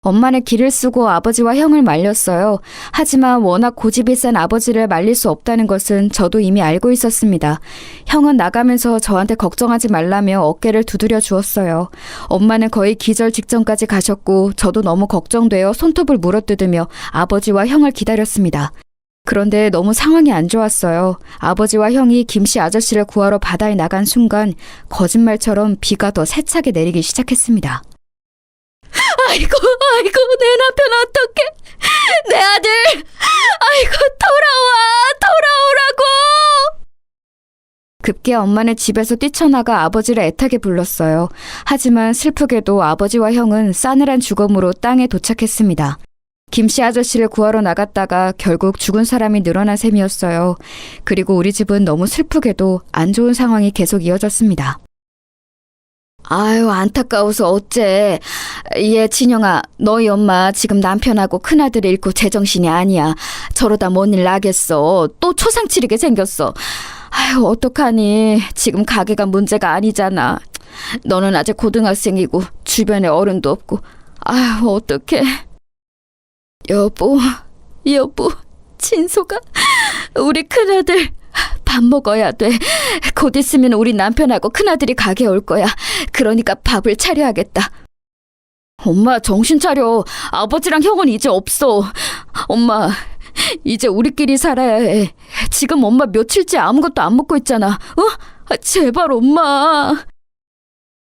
엄마는 기를 쓰고 아버지와 형을 말렸어요. 하지만 워낙 고집이 센 아버지를 말릴 수 없다는 것은 저도 이미 알고 있었습니다. 형은 나가면서 저한테 걱정하지 말라며 어깨를 두드려 주었어요. 엄마는 거의 기절 직전까지 가셨고 저도 너무 걱정되어 손톱을 물어뜯으며 아버지와 형을 기다렸습니다. 그런데 너무 상황이 안 좋았어요. 아버지와 형이 김씨 아저씨를 구하러 바다에 나간 순간 거짓말처럼 비가 더 세차게 내리기 시작했습니다. 아이고, 내 남편 어떡해. 내 아들. 아이고, 돌아오라고. 급기야 엄마는 집에서 뛰쳐나가 아버지를 애타게 불렀어요. 하지만 슬프게도 아버지와 형은 싸늘한 죽음으로 땅에 도착했습니다. 김씨 아저씨를 구하러 나갔다가 결국 죽은 사람이 늘어난 셈이었어요. 그리고 우리 집은 너무 슬프게도 안 좋은 상황이 계속 이어졌습니다. 아유, 안타까워서 어째. 얘 진영아, 너희 엄마 지금 남편하고 큰아들 잃고 제정신이 아니야. 저러다 뭔 일 나겠어. 또 초상 치르게 생겼어. 아유, 어떡하니. 지금 가게가 문제가 아니잖아. 너는 아직 고등학생이고 주변에 어른도 없고. 아유, 어떡해. 여보, 진소가 우리 큰아들 밥 먹어야 돼. 곧 있으면 우리 남편하고 큰아들이 가게에 올 거야. 그러니까 밥을 차려야겠다. 엄마, 정신 차려. 아버지랑 형은 이제 없어. 엄마, 이제 우리끼리 살아야 해. 지금 엄마 며칠째 아무것도 안 먹고 있잖아. 제발 엄마.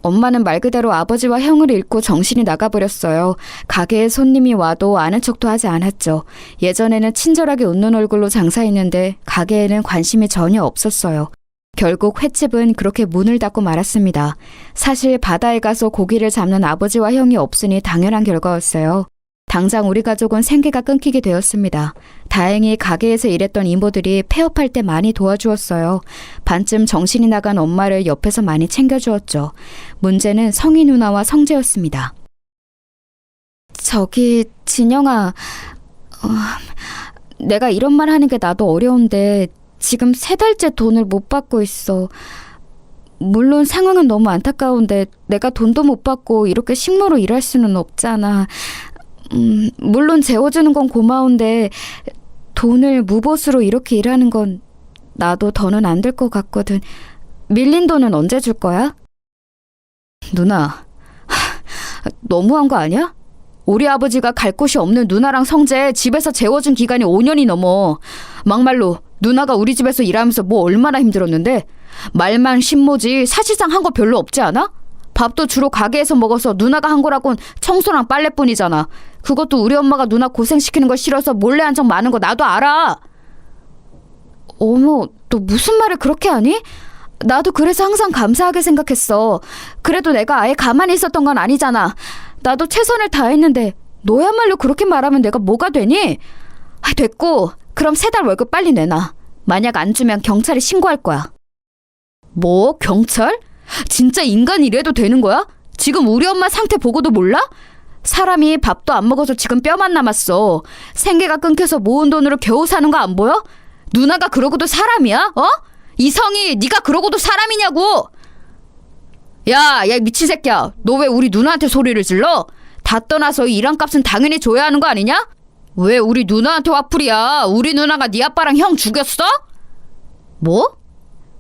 엄마는 말 그대로 아버지와 형을 잃고 정신이 나가버렸어요. 가게에 손님이 와도 아는 척도 하지 않았죠. 예전에는 친절하게 웃는 얼굴로 장사했는데 가게에는 관심이 전혀 없었어요. 결국 횟집은 그렇게 문을 닫고 말았습니다. 사실 바다에 가서 고기를 잡는 아버지와 형이 없으니 당연한 결과였어요. 당장 우리 가족은 생계가 끊기게 되었습니다. 다행히 가게에서 일했던 이모들이 폐업할 때 많이 도와주었어요. 반쯤 정신이 나간 엄마를 옆에서 많이 챙겨주었죠. 문제는 성희 누나와 성재였습니다. 저기 진영아, 내가 이런 말 하는 게 나도 어려운데 지금 3달째 돈을 못 받고 있어. 물론 상황은 너무 안타까운데 내가 돈도 못 받고 이렇게 식모로 일할 수는 없잖아. 물론 재워주는 건 고마운데 돈을 무보수로 이렇게 일하는 건 나도 더는 안 될 것 같거든. 밀린 돈은 언제 줄 거야? 누나, 너무한 거 아니야? 우리 아버지가 갈 곳이 없는 누나랑 성재 집에서 재워준 기간이 5년이 넘어. 막말로 누나가 우리 집에서 일하면서 뭐 얼마나 힘들었는데. 말만 신모지 사실상 한 거 별로 없지 않아? 밥도 주로 가게에서 먹어서 누나가 한 거라곤 청소랑 빨래뿐이잖아. 그것도 우리 엄마가 누나 고생시키는 걸 싫어서 몰래 한 적 많은 거 나도 알아. 어머, 너 무슨 말을 그렇게 하니? 나도 그래서 항상 감사하게 생각했어. 그래도 내가 아예 가만히 있었던 건 아니잖아. 나도 최선을 다했는데 너야말로 그렇게 말하면 내가 뭐가 되니? 됐고, 그럼 3달 월급 빨리 내놔. 만약 안 주면 경찰에 신고할 거야. 뭐? 경찰? 진짜 인간 이래도 되는 거야? 지금 우리 엄마 상태 보고도 몰라? 사람이 밥도 안 먹어서 지금 뼈만 남았어. 생계가 끊겨서 모은 돈으로 겨우 사는 거 안 보여? 누나가 그러고도 사람이야? 이성이 네가 그러고도 사람이냐고! 야, 미친 새끼야. 너 왜 우리 누나한테 소리를 질러? 다 떠나서 일한 값은 당연히 줘야 하는 거 아니냐? 왜 우리 누나한테 화풀이야? 우리 누나가 네 아빠랑 형 죽였어? 뭐?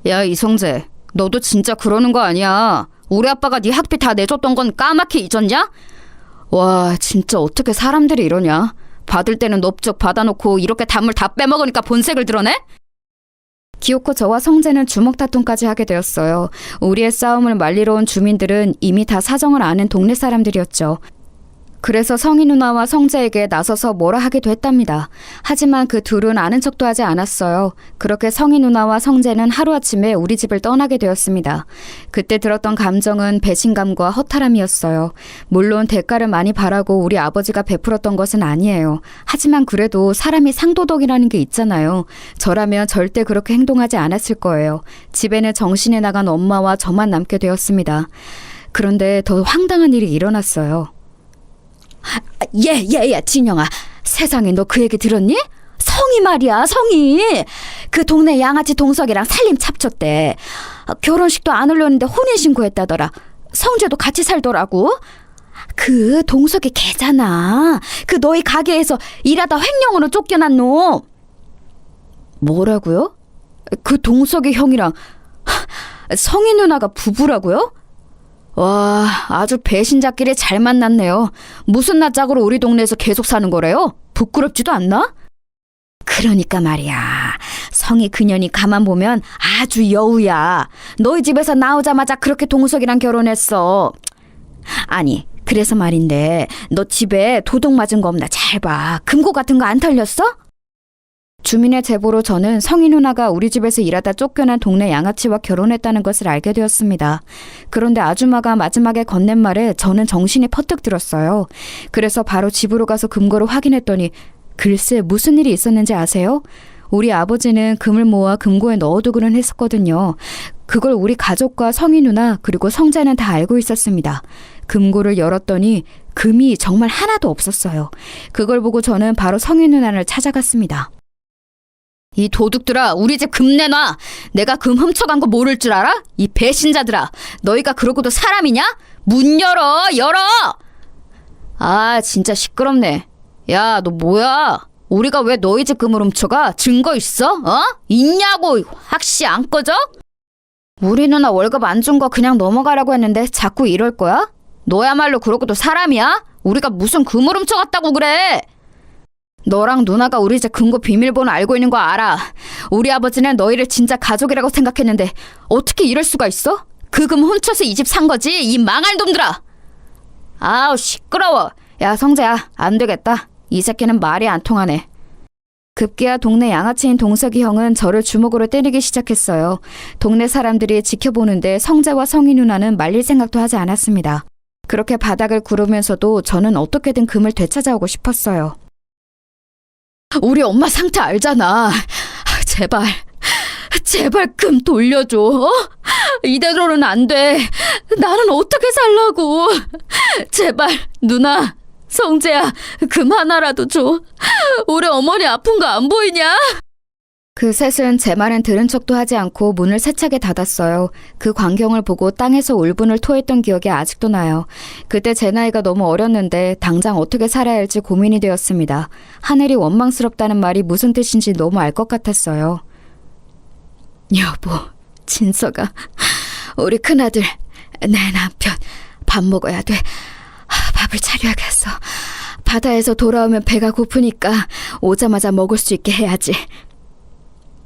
야, 이성재, 너도 진짜 그러는 거 아니야. 우리 아빠가 네 학비 다 내줬던 건 까맣게 잊었냐? 와, 진짜 어떻게 사람들이 이러냐. 받을 때는 넙죽 받아놓고 이렇게 단물 다 빼먹으니까 본색을 드러내? 기어코 저와 성재는 주먹다툼까지 하게 되었어요. 우리의 싸움을 말리러 온 주민들은 이미 다 사정을 아는 동네 사람들이었죠. 그래서 성희 누나와 성재에게 나서서 뭐라 하기도 했답니다. 하지만 그 둘은 아는 척도 하지 않았어요. 그렇게 성희 누나와 성재는 하루아침에 우리 집을 떠나게 되었습니다. 그때 들었던 감정은 배신감과 허탈함이었어요. 물론 대가를 많이 바라고 우리 아버지가 베풀었던 것은 아니에요. 하지만 그래도 사람이 상도덕이라는 게 있잖아요. 저라면 절대 그렇게 행동하지 않았을 거예요. 집에는 정신이 나간 엄마와 저만 남게 되었습니다. 그런데 더 황당한 일이 일어났어요. 진영아, 세상에 너 그 얘기 들었니? 성희 말이야, 성희. 그 동네 양아치 동석이랑 살림 찹쳤대. 결혼식도 안 올렸는데 혼인신고했다더라. 성재도 같이 살더라고. 그 동석이 걔잖아. 그 너희 가게에서 일하다 횡령으로 쫓겨난 놈. 뭐라고요? 그 동석이 형이랑 성희 누나가 부부라고요? 와, 아주 배신자끼리 잘 만났네요. 무슨 낯짝으로 우리 동네에서 계속 사는 거래요? 부끄럽지도 않나? 그러니까 말이야. 성희 그년이 가만 보면 아주 여우야. 너희 집에서 나오자마자 그렇게 동석이랑 결혼했어. 아니, 그래서 말인데 너 집에 도둑 맞은 거 없나 잘 봐. 금고 같은 거 안 털렸어? 주민의 제보로 저는 성희 누나가 우리 집에서 일하다 쫓겨난 동네 양아치와 결혼했다는 것을 알게 되었습니다. 그런데 아줌마가 마지막에 건넨 말에 저는 정신이 퍼뜩 들었어요. 그래서 바로 집으로 가서 금고를 확인했더니 글쎄 무슨 일이 있었는지 아세요? 우리 아버지는 금을 모아 금고에 넣어두고는 했었거든요. 그걸 우리 가족과 성희 누나 그리고 성재는 다 알고 있었습니다. 금고를 열었더니 금이 정말 하나도 없었어요. 그걸 보고 저는 바로 성희 누나를 찾아갔습니다. 이 도둑들아, 우리 집 금 내놔. 내가 금 훔쳐간 거 모를 줄 알아? 이 배신자들아, 너희가 그러고도 사람이냐? 문 열어, 열어! 아, 진짜 시끄럽네. 야, 너 뭐야? 우리가 왜 너희 집 금을 훔쳐가? 증거 있어? 있냐고! 확시 안 꺼져? 우리 누나 월급 안 준 거 그냥 넘어가라고 했는데 자꾸 이럴 거야? 너야말로 그러고도 사람이야? 우리가 무슨 금을 훔쳐갔다고 그래? 너랑 누나가 우리 집 금고 비밀번호 알고 있는 거 알아. 우리 아버지는 너희를 진짜 가족이라고 생각했는데 어떻게 이럴 수가 있어? 그 금 훔쳐서 이 집 산 거지? 이 망할 놈들아! 아우, 시끄러워. 야, 성재야, 안 되겠다. 이 새끼는 말이 안 통하네. 급기야 동네 양아치인 동석이 형은 저를 주먹으로 때리기 시작했어요. 동네 사람들이 지켜보는데 성재와 성희 누나는 말릴 생각도 하지 않았습니다. 그렇게 바닥을 구르면서도 저는 어떻게든 금을 되찾아오고 싶었어요. 우리 엄마 상태 알잖아. 제발 금 돌려줘. 이대로는 안 돼. 나는 어떻게 살라고. 제발 누나, 성재야, 금 하나라도 줘. 우리 어머니 아픈 거 안 보이냐? 그 셋은 제 말은 들은 척도 하지 않고 문을 세차게 닫았어요. 그 광경을 보고 땅에서 울분을 토했던 기억이 아직도 나요. 그때 제 나이가 너무 어렸는데 당장 어떻게 살아야 할지 고민이 되었습니다. 하늘이 원망스럽다는 말이 무슨 뜻인지 너무 알 것 같았어요. 여보, 진서가, 우리 큰아들, 내 남편, 밥 먹어야 돼. 밥을 차려야겠어. 바다에서 돌아오면 배가 고프니까 오자마자 먹을 수 있게 해야지.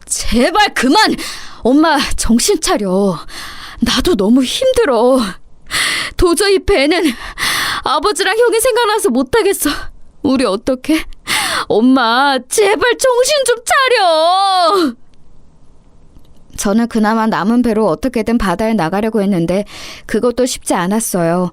제발 그만! 엄마, 정신 차려. 나도 너무 힘들어. 도저히 배는 아버지랑 형이 생각나서 못하겠어. 우리 어떡해? 엄마, 제발 정신 좀 차려! 저는 그나마 남은 배로 어떻게든 바다에 나가려고 했는데 그것도 쉽지 않았어요.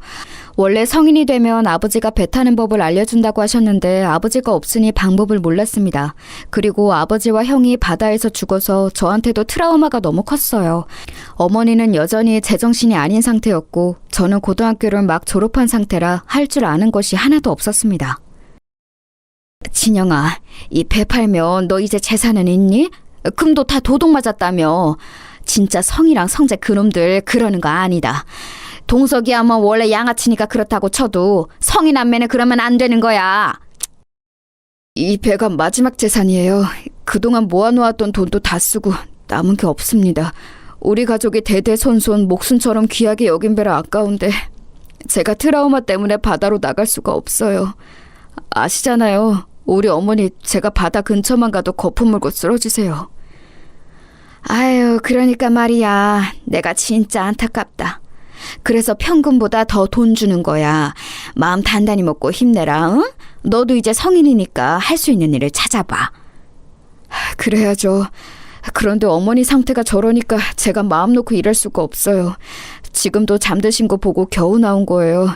원래 성인이 되면 아버지가 배 타는 법을 알려준다고 하셨는데 아버지가 없으니 방법을 몰랐습니다. 그리고 아버지와 형이 바다에서 죽어서 저한테도 트라우마가 너무 컸어요. 어머니는 여전히 제정신이 아닌 상태였고 저는 고등학교를 막 졸업한 상태라 할 줄 아는 것이 하나도 없었습니다. 진영아, 이 배 팔면 너 이제 재산은 있니? 금도 다 도둑 맞았다며. 진짜 성이랑 성재 그놈들 그러는 거 아니다. 동석이야 뭐 원래 양아치니까 그렇다고 쳐도 성이 남매는 그러면 안 되는 거야. 이 배가 마지막 재산이에요. 그동안 모아놓았던 돈도 다 쓰고 남은 게 없습니다. 우리 가족이 대대손손 목숨처럼 귀하게 여긴 배라 아까운데 제가 트라우마 때문에 바다로 나갈 수가 없어요. 아시잖아요. 우리 어머니 제가 바다 근처만 가도 거품 물고 쓰러지세요. 아유, 그러니까 말이야. 내가 진짜 안타깝다. 그래서 평균보다 더 돈 주는 거야. 마음 단단히 먹고 힘내라, 응? 너도 이제 성인이니까 할 수 있는 일을 찾아봐. 그래야죠. 그런데 어머니 상태가 저러니까 제가 마음 놓고 일할 수가 없어요. 지금도 잠드신 거 보고 겨우 나온 거예요.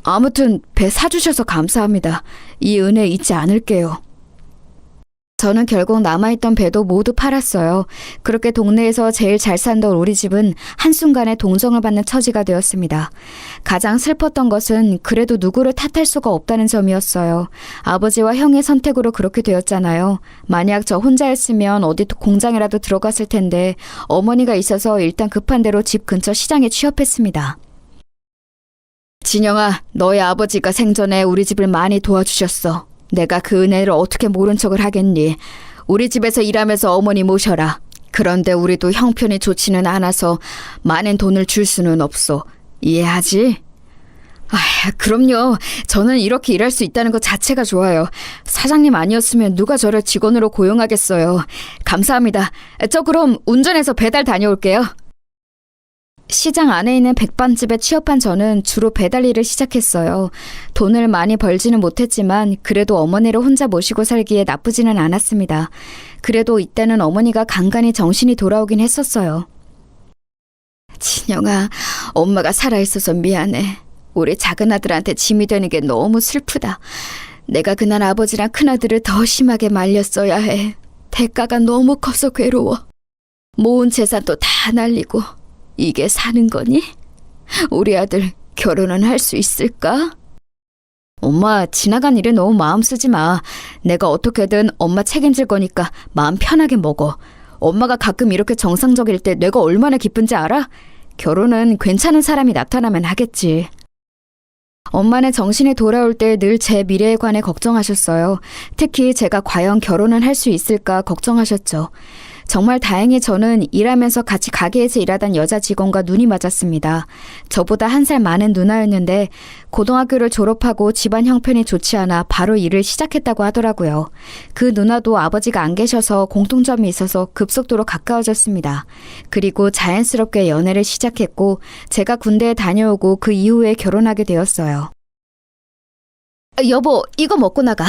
아무튼 배 사주셔서 감사합니다. 이 은혜 잊지 않을게요. 저는 결국 남아있던 배도 모두 팔았어요. 그렇게 동네에서 제일 잘 살던 우리 집은 한순간에 동정을 받는 처지가 되었습니다. 가장 슬펐던 것은 그래도 누구를 탓할 수가 없다는 점이었어요. 아버지와 형의 선택으로 그렇게 되었잖아요. 만약 저 혼자였으면 어디 공장이라도 들어갔을 텐데 어머니가 있어서 일단 급한 대로 집 근처 시장에 취업했습니다. 진영아, 너희 아버지가 생전에 우리 집을 많이 도와주셨어. 내가 그 은혜를 어떻게 모른 척을 하겠니? 우리 집에서 일하면서 어머니 모셔라. 그런데 우리도 형편이 좋지는 않아서 많은 돈을 줄 수는 없어. 이해하지? 그럼요. 저는 이렇게 일할 수 있다는 것 자체가 좋아요. 사장님 아니었으면 누가 저를 직원으로 고용하겠어요. 감사합니다. 저 그럼 운전해서 배달 다녀올게요. 시장 안에 있는 백반집에 취업한 저는 주로 배달 일을 시작했어요. 돈을 많이 벌지는 못했지만 그래도 어머니를 혼자 모시고 살기에 나쁘지는 않았습니다. 그래도 이때는 어머니가 간간히 정신이 돌아오긴 했었어요. 진영아, 엄마가 살아있어서 미안해. 우리 작은 아들한테 짐이 되는 게 너무 슬프다. 내가 그날 아버지랑 큰아들을 더 심하게 말렸어야 해. 대가가 너무 커서 괴로워. 모은 재산도 다 날리고 이게 사는 거니? 우리 아들 결혼은 할 수 있을까? 엄마, 지나간 일에 너무 마음 쓰지 마. 내가 어떻게든 엄마 책임질 거니까 마음 편하게 먹어. 엄마가 가끔 이렇게 정상적일 때 내가 얼마나 기쁜지 알아? 결혼은 괜찮은 사람이 나타나면 하겠지. 엄마는 정신이 돌아올 때 늘 제 미래에 관해 걱정하셨어요. 특히 제가 과연 결혼은 할 수 있을까 걱정하셨죠. 정말 다행히 저는 일하면서 같이 가게에서 일하던 여자 직원과 눈이 맞았습니다. 저보다 1살 많은 누나였는데 고등학교를 졸업하고 집안 형편이 좋지 않아 바로 일을 시작했다고 하더라고요. 그 누나도 아버지가 안 계셔서 공통점이 있어서 급속도로 가까워졌습니다. 그리고 자연스럽게 연애를 시작했고 제가 군대에 다녀오고 그 이후에 결혼하게 되었어요. 여보, 이거 먹고 나가.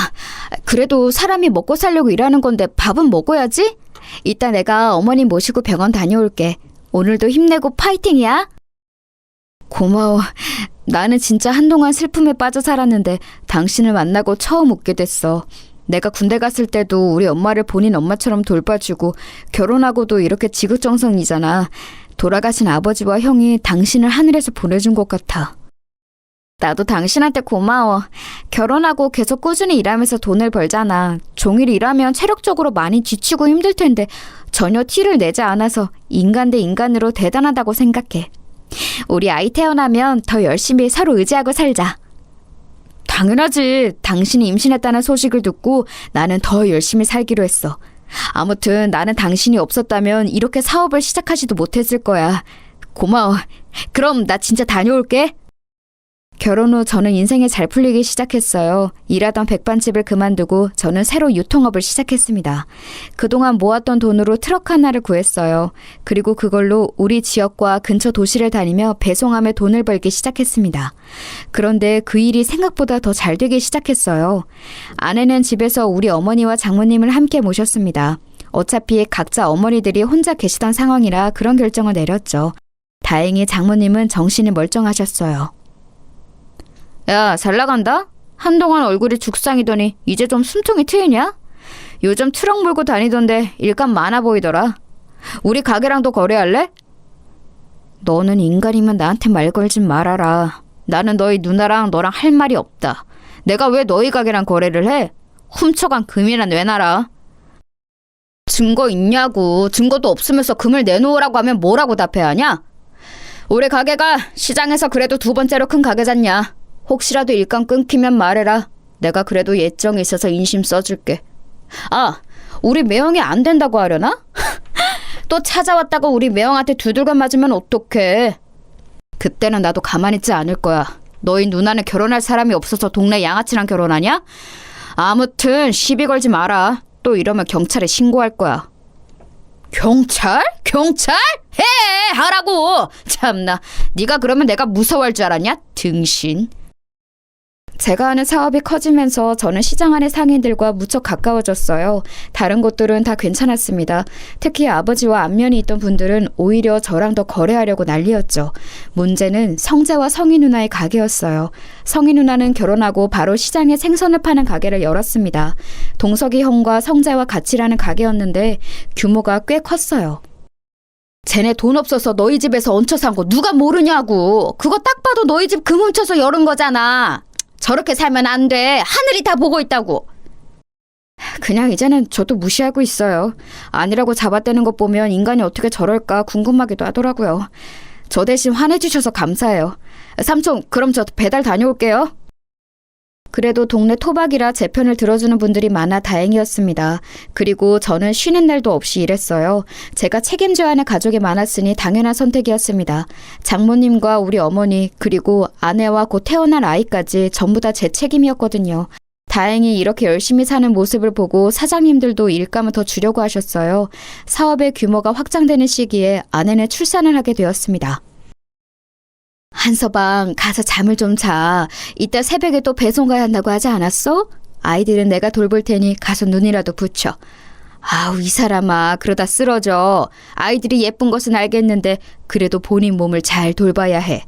그래도 사람이 먹고 살려고 일하는 건데 밥은 먹어야지? 이따 내가 어머님 모시고 병원 다녀올게. 오늘도 힘내고 파이팅이야. 고마워. 나는 진짜 한동안 슬픔에 빠져 살았는데 당신을 만나고 처음 웃게 됐어. 내가 군대 갔을 때도 우리 엄마를 본인 엄마처럼 돌봐주고 결혼하고도 이렇게 지극정성이잖아. 돌아가신 아버지와 형이 당신을 하늘에서 보내준 것 같아. 나도 당신한테 고마워. 결혼하고 계속 꾸준히 일하면서 돈을 벌잖아. 종일 일하면 체력적으로 많이 지치고 힘들 텐데 전혀 티를 내지 않아서 인간 대 인간으로 대단하다고 생각해. 우리 아이 태어나면 더 열심히 서로 의지하고 살자. 당연하지. 당신이 임신했다는 소식을 듣고 나는 더 열심히 살기로 했어. 아무튼 나는 당신이 없었다면 이렇게 사업을 시작하지도 못했을 거야. 고마워. 그럼 나 진짜 다녀올게. 결혼 후 저는 인생이 잘 풀리기 시작했어요. 일하던 백반집을 그만두고 저는 새로 유통업을 시작했습니다. 그동안 모았던 돈으로 트럭 하나를 구했어요. 그리고 그걸로 우리 지역과 근처 도시를 다니며 배송하며 돈을 벌기 시작했습니다. 그런데 그 일이 생각보다 더 잘 되기 시작했어요. 아내는 집에서 우리 어머니와 장모님을 함께 모셨습니다. 어차피 각자 어머니들이 혼자 계시던 상황이라 그런 결정을 내렸죠. 다행히 장모님은 정신이 멀쩡하셨어요. 야, 잘 나간다? 한동안 얼굴이 죽상이더니 이제 좀 숨통이 트이냐? 요즘 트럭 몰고 다니던데 일감 많아 보이더라. 우리 가게랑도 거래할래? 너는 인간이면 나한테 말 걸진 말아라. 나는 너희 누나랑 너랑 할 말이 없다. 내가 왜 너희 가게랑 거래를 해? 훔쳐간 금이나 내놔라. 증거 있냐고. 증거도 없으면서 금을 내놓으라고 하면 뭐라고 답해야 하냐? 우리 가게가 시장에서 그래도 2번째로 큰 가게잖냐. 혹시라도 일감 끊기면 말해라. 내가 그래도 예정이 있어서 인심 써줄게. 아, 우리 매형이 안 된다고 하려나? 또 찾아왔다고 우리 매형한테 두들겨 맞으면 어떡해. 그때는 나도 가만히 있지 않을 거야. 너희 누나는 결혼할 사람이 없어서 동네 양아치랑 결혼하냐? 아무튼 시비 걸지 마라. 또 이러면 경찰에 신고할 거야. 경찰? 경찰? 해! 하라고! 참나, 네가 그러면 내가 무서워할 줄 알았냐? 등신. 제가 하는 사업이 커지면서 저는 시장 안의 상인들과 무척 가까워졌어요. 다른 곳들은 다 괜찮았습니다. 특히 아버지와 안면이 있던 분들은 오히려 저랑 더 거래하려고 난리였죠. 문제는 성재와 성희 누나의 가게였어요. 성희 누나는 결혼하고 바로 시장에 생선을 파는 가게를 열었습니다. 동석이 형과 성재와 같이 일하는 가게였는데 규모가 꽤 컸어요. 쟤네 돈 없어서 너희 집에서 얹혀 산 거 누가 모르냐고. 그거 딱 봐도 너희 집 금 훔쳐서 열은 거잖아. 저렇게 살면 안 돼. 하늘이 다 보고 있다고. 그냥 이제는 저도 무시하고 있어요. 아니라고 잡아떼는 것 보면 인간이 어떻게 저럴까 궁금하기도 하더라고요. 저 대신 화내주셔서 감사해요. 삼촌, 그럼 저 배달 다녀올게요. 그래도 동네 토박이라 제 편을 들어주는 분들이 많아 다행이었습니다. 그리고 저는 쉬는 날도 없이 일했어요. 제가 책임져야 하는 가족이 많았으니 당연한 선택이었습니다. 장모님과 우리 어머니 그리고 아내와 곧 태어날 아이까지 전부 다 제 책임이었거든요. 다행히 이렇게 열심히 사는 모습을 보고 사장님들도 일감을 더 주려고 하셨어요. 사업의 규모가 확장되는 시기에 아내는 출산을 하게 되었습니다. 한서방, 가서 잠을 좀 자. 이따 새벽에 또 배송 가야 한다고 하지 않았어? 아이들은 내가 돌볼 테니 가서 눈이라도 붙여. 아우, 이 사람아, 그러다 쓰러져. 아이들이 예쁜 것은 알겠는데 그래도 본인 몸을 잘 돌봐야 해.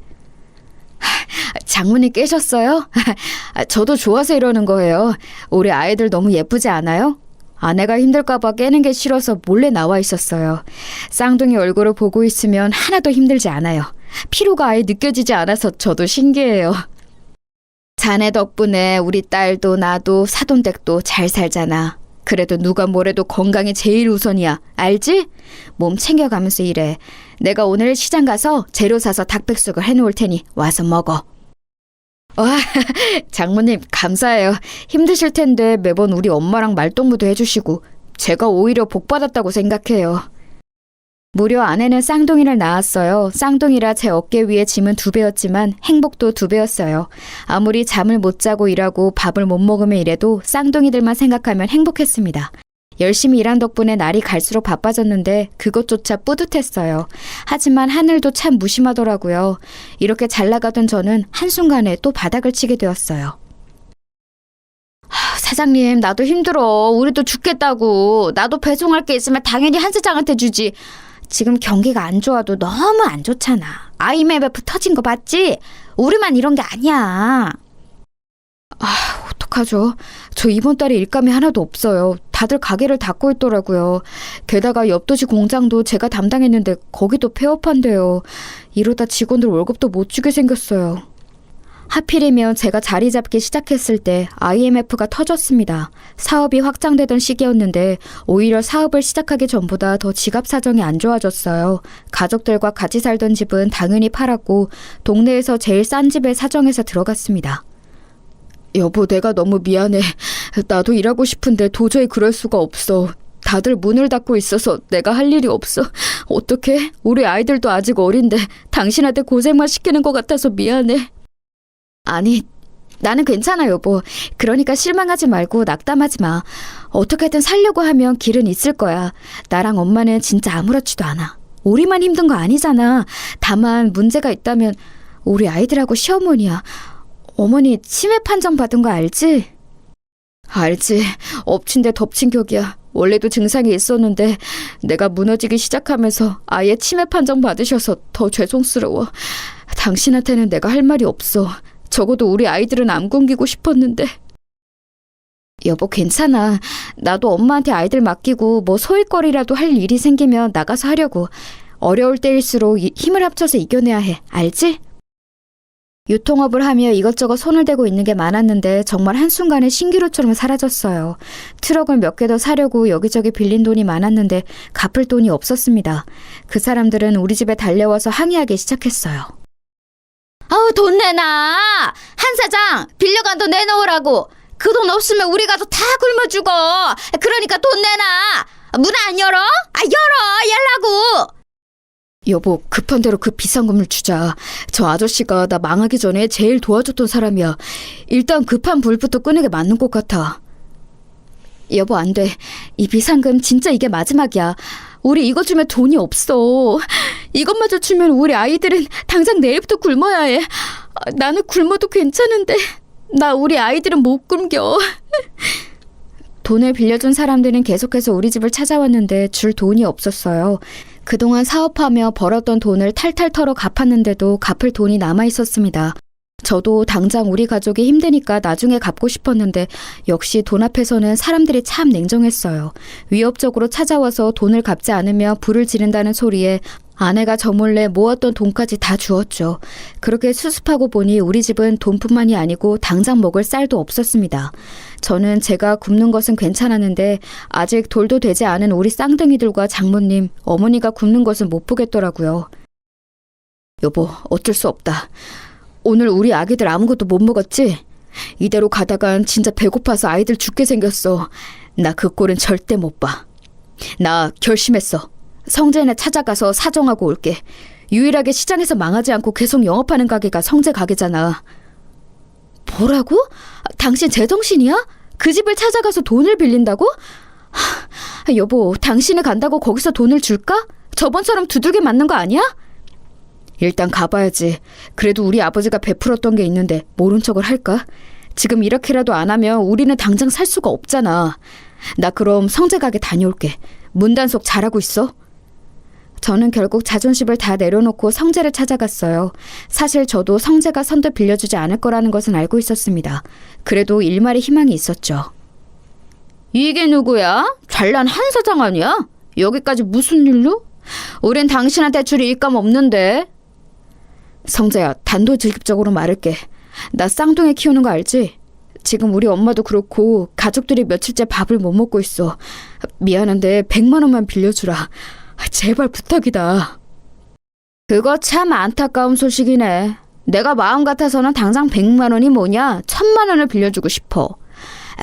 장모님 깨셨어요? 저도 좋아서 이러는 거예요. 우리 아이들 너무 예쁘지 않아요? 아내가 힘들까봐 깨는 게 싫어서 몰래 나와 있었어요. 쌍둥이 얼굴을 보고 있으면 하나도 힘들지 않아요. 피로가 아예 느껴지지 않아서 저도 신기해요. 자네 덕분에 우리 딸도 나도 사돈댁도 잘 살잖아. 그래도 누가 뭐래도 건강이 제일 우선이야. 알지? 몸 챙겨가면서 일해. 내가 오늘 시장 가서 재료 사서 닭백숙을 해놓을 테니 와서 먹어. 와, 장모님 감사해요. 힘드실 텐데 매번 우리 엄마랑 말동무도 해주시고 제가 오히려 복 받았다고 생각해요. 무려 아내는 쌍둥이를 낳았어요. 쌍둥이라 제 어깨 위에 짐은 2배였지만 행복도 2배였어요. 아무리 잠을 못 자고 일하고 밥을 못 먹으며 일해도 쌍둥이들만 생각하면 행복했습니다. 열심히 일한 덕분에 날이 갈수록 바빠졌는데 그것조차 뿌듯했어요. 하지만 하늘도 참 무심하더라고요. 이렇게 잘 나가던 저는 한순간에 또 바닥을 치게 되었어요. 사장님, 나도 힘들어. 우리도 죽겠다고. 나도 배송할 게 있으면 당연히 한 사장한테 주지. 지금 경기가 안 좋아도 너무 안 좋잖아. IMF 터진 거 봤지? 우리만 이런 게 아니야. 어떡하죠? 저 이번 달에 일감이 하나도 없어요. 다들 가게를 닫고 있더라고요. 게다가 옆 도시 공장도 제가 담당했는데 거기도 폐업한대요. 이러다 직원들 월급도 못 주게 생겼어요. 하필이면 제가 자리 잡기 시작했을 때 IMF가 터졌습니다. 사업이 확장되던 시기였는데 오히려 사업을 시작하기 전보다 더 지갑 사정이 안 좋아졌어요. 가족들과 같이 살던 집은 당연히 팔았고 동네에서 제일 싼 집에 사정해서 들어갔습니다. 여보, 내가 너무 미안해. 나도 일하고 싶은데 도저히 그럴 수가 없어. 다들 문을 닫고 있어서 내가 할 일이 없어. 어떡해? 우리 아이들도 아직 어린데 당신한테 고생만 시키는 것 같아서 미안해. 아니, 나는 괜찮아, 여보. 그러니까 실망하지 말고 낙담하지 마. 어떻게든 살려고 하면 길은 있을 거야. 나랑 엄마는 진짜 아무렇지도 않아. 우리만 힘든 거 아니잖아. 다만 문제가 있다면 우리 아이들하고 시어머니야. 어머니 치매 판정 받은 거 알지? 알지. 엎친 데 덮친 격이야. 원래도 증상이 있었는데 내가 무너지기 시작하면서 아예 치매 판정 받으셔서 더 죄송스러워. 당신한테는 내가 할 말이 없어. 적어도 우리 아이들은 안 굶기고 싶었는데. 여보, 괜찮아. 나도 엄마한테 아이들 맡기고 뭐 소일거리라도 할 일이 생기면 나가서 하려고. 어려울 때일수록 힘을 합쳐서 이겨내야 해. 알지? 유통업을 하며 이것저것 손을 대고 있는 게 많았는데 정말 한순간에 신기루처럼 사라졌어요. 트럭을 몇 개 더 사려고 여기저기 빌린 돈이 많았는데 갚을 돈이 없었습니다. 그 사람들은 우리 집에 달려와서 항의하기 시작했어요. 아우, 돈 내놔! 한 사장! 빌려간 돈 내놓으라고! 그 돈 없으면 우리 가서 다 굶어 죽어! 그러니까 돈 내놔! 문 안 열어? 열어! 열라고! 여보, 급한 대로 그 비상금을 주자. 저 아저씨가 나 망하기 전에 제일 도와줬던 사람이야. 일단 급한 불부터 끄는 게 맞는 것 같아. 여보, 안 돼. 이 비상금 진짜 이게 마지막이야. 우리 이거 주면 돈이 없어. 이것마저 주면 우리 아이들은 당장 내일부터 굶어야 해. 나는 굶어도 괜찮은데 나 우리 아이들은 못 굶겨. 돈을 빌려준 사람들은 계속해서 우리 집을 찾아왔는데 줄 돈이 없었어요. 그동안 사업하며 벌었던 돈을 탈탈 털어 갚았는데도 갚을 돈이 남아 있었습니다. 저도 당장 우리 가족이 힘드니까 나중에 갚고 싶었는데 역시 돈 앞에서는 사람들이 참 냉정했어요. 위협적으로 찾아와서 돈을 갚지 않으면 불을 지른다는 소리에 아내가 저 몰래 모았던 돈까지 다 주었죠. 그렇게 수습하고 보니 우리 집은 돈뿐만이 아니고 당장 먹을 쌀도 없었습니다. 저는 제가 굶는 것은 괜찮았는데 아직 돌도 되지 않은 우리 쌍둥이들과 장모님, 어머니가 굶는 것은 못 보겠더라고요. 여보, 어쩔 수 없다. 오늘 우리 아기들 아무것도 못 먹었지? 이대로 가다간 진짜 배고파서 아이들 죽게 생겼어. 나 그 꼴은 절대 못 봐. 나 결심했어. 성재네 찾아가서 사정하고 올게. 유일하게 시장에서 망하지 않고 계속 영업하는 가게가 성재 가게잖아. 뭐라고? 당신 제정신이야? 그 집을 찾아가서 돈을 빌린다고? 여보, 당신이 간다고 거기서 돈을 줄까? 저번처럼 두들겨 맞는 거 아니야? 일단 가봐야지. 그래도 우리 아버지가 베풀었던 게 있는데 모른 척을 할까? 지금 이렇게라도 안 하면 우리는 당장 살 수가 없잖아. 나 그럼 성재 가게 다녀올게. 문단속 잘하고 있어? 저는 결국 자존심을 다 내려놓고 성재를 찾아갔어요. 사실 저도 성재가 선뜻 빌려주지 않을 거라는 것은 알고 있었습니다. 그래도 일말의 희망이 있었죠. 이게 누구야? 잘난 한 사장 아니야? 여기까지 무슨 일로? 우린 당신한테 줄 일감 없는데. 성재야, 단도직입적으로 말할게. 나 쌍둥이 키우는 거 알지? 지금 우리 엄마도 그렇고 가족들이 며칠째 밥을 못 먹고 있어. 미안한데 100만 원만 빌려주라. 제발 부탁이다. 그거 참 안타까운 소식이네. 내가 마음 같아서는 당장 100만 원이 뭐냐? 1000만 원을 빌려주고 싶어.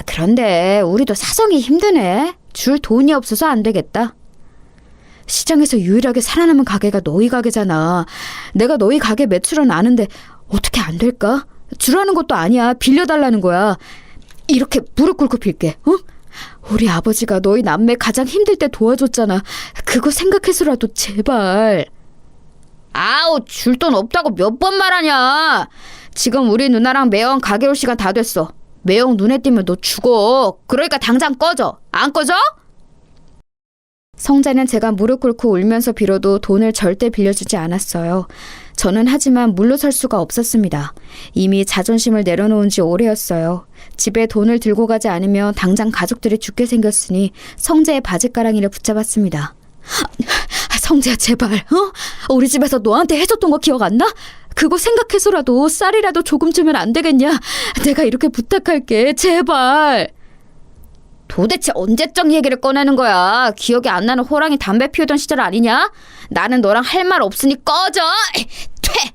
그런데 우리도 사정이 힘드네. 줄 돈이 없어서 안 되겠다. 시장에서 유일하게 살아남은 가게가 너희 가게잖아. 내가 너희 가게 매출은 아는데 어떻게 안 될까? 주라는 것도 아니야. 빌려달라는 거야. 이렇게 무릎 꿇고 빌게. 어? 우리 아버지가 너희 남매 가장 힘들 때 도와줬잖아. 그거 생각해서라도 제발. 아우, 줄 돈 없다고 몇 번 말하냐. 지금 우리 누나랑 매형 가게 올 시간 다 됐어. 매형 눈에 띄면 너 죽어. 그러니까 당장 꺼져. 안 꺼져? 성재는 제가 무릎 꿇고 울면서 빌어도 돈을 절대 빌려주지 않았어요. 저는 하지만 물러설 수가 없었습니다. 이미 자존심을 내려놓은 지 오래였어요. 집에 돈을 들고 가지 않으면 당장 가족들이 죽게 생겼으니 성재의 바지가랑이를 붙잡았습니다. 성재야, 제발, 우리 집에서 너한테 해줬던 거 기억 안 나? 그거 생각해서라도 쌀이라도 조금 주면 안 되겠냐? 내가 이렇게 부탁할게, 제발. 도대체 언제적 얘기를 꺼내는 거야? 기억이 안 나는 호랑이 담배 피우던 시절 아니냐? 나는 너랑 할 말 없으니 꺼져! 퇴!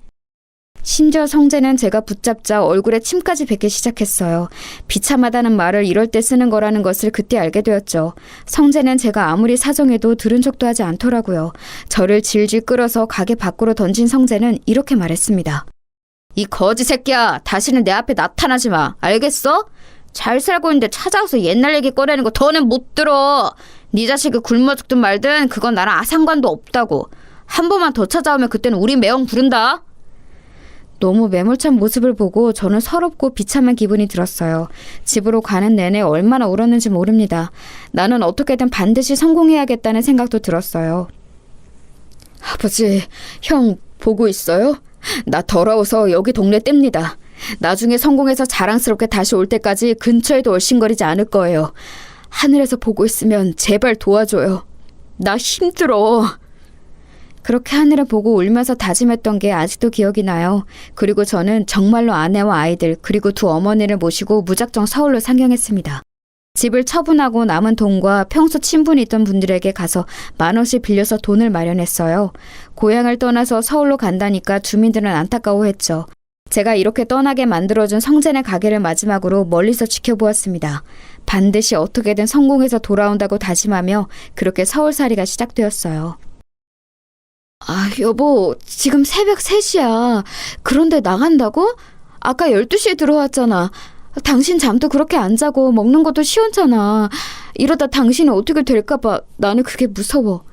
심지어 성재는 제가 붙잡자 얼굴에 침까지 뱉기 시작했어요. 비참하다는 말을 이럴 때 쓰는 거라는 것을 그때 알게 되었죠. 성재는 제가 아무리 사정해도 들은 척도 하지 않더라고요. 저를 질질 끌어서 가게 밖으로 던진 성재는 이렇게 말했습니다. 이 거지 새끼야, 다시는 내 앞에 나타나지 마. 알겠어? 잘 살고 있는데 찾아와서 옛날 얘기 꺼내는 거 더는 못 들어. 네 자식이 굶어 죽든 말든 그건 나랑 상관도 없다고. 한 번만 더 찾아오면 그때는 우리 매형 부른다. 너무 매몰찬 모습을 보고 저는 서럽고 비참한 기분이 들었어요. 집으로 가는 내내 얼마나 울었는지 모릅니다. 나는 어떻게든 반드시 성공해야겠다는 생각도 들었어요. 아버지, 형 보고 있어요? 나 더러워서 여기 동네 뗍니다. 나중에 성공해서 자랑스럽게 다시 올 때까지 근처에도 얼씬거리지 않을 거예요. 하늘에서 보고 있으면 제발 도와줘요. 나 힘들어. 그렇게 하늘을 보고 울면서 다짐했던 게 아직도 기억이 나요. 그리고 저는 정말로 아내와 아이들 그리고 두 어머니를 모시고 무작정 서울로 상경했습니다. 집을 처분하고 남은 돈과 평소 친분이 있던 분들에게 가서 10,000원씩 빌려서 돈을 마련했어요. 고향을 떠나서 서울로 간다니까 주민들은 안타까워했죠. 제가 이렇게 떠나게 만들어준 성재네 가게를 마지막으로 멀리서 지켜보았습니다. 반드시 어떻게든 성공해서 돌아온다고 다짐하며 그렇게 서울살이가 시작되었어요. 아, 여보, 지금 새벽 3시야. 그런데 나간다고? 아까 12시에 들어왔잖아. 당신 잠도 그렇게 안 자고 먹는 것도 시원찮아. 이러다 당신은 어떻게 될까봐 나는 그게 무서워.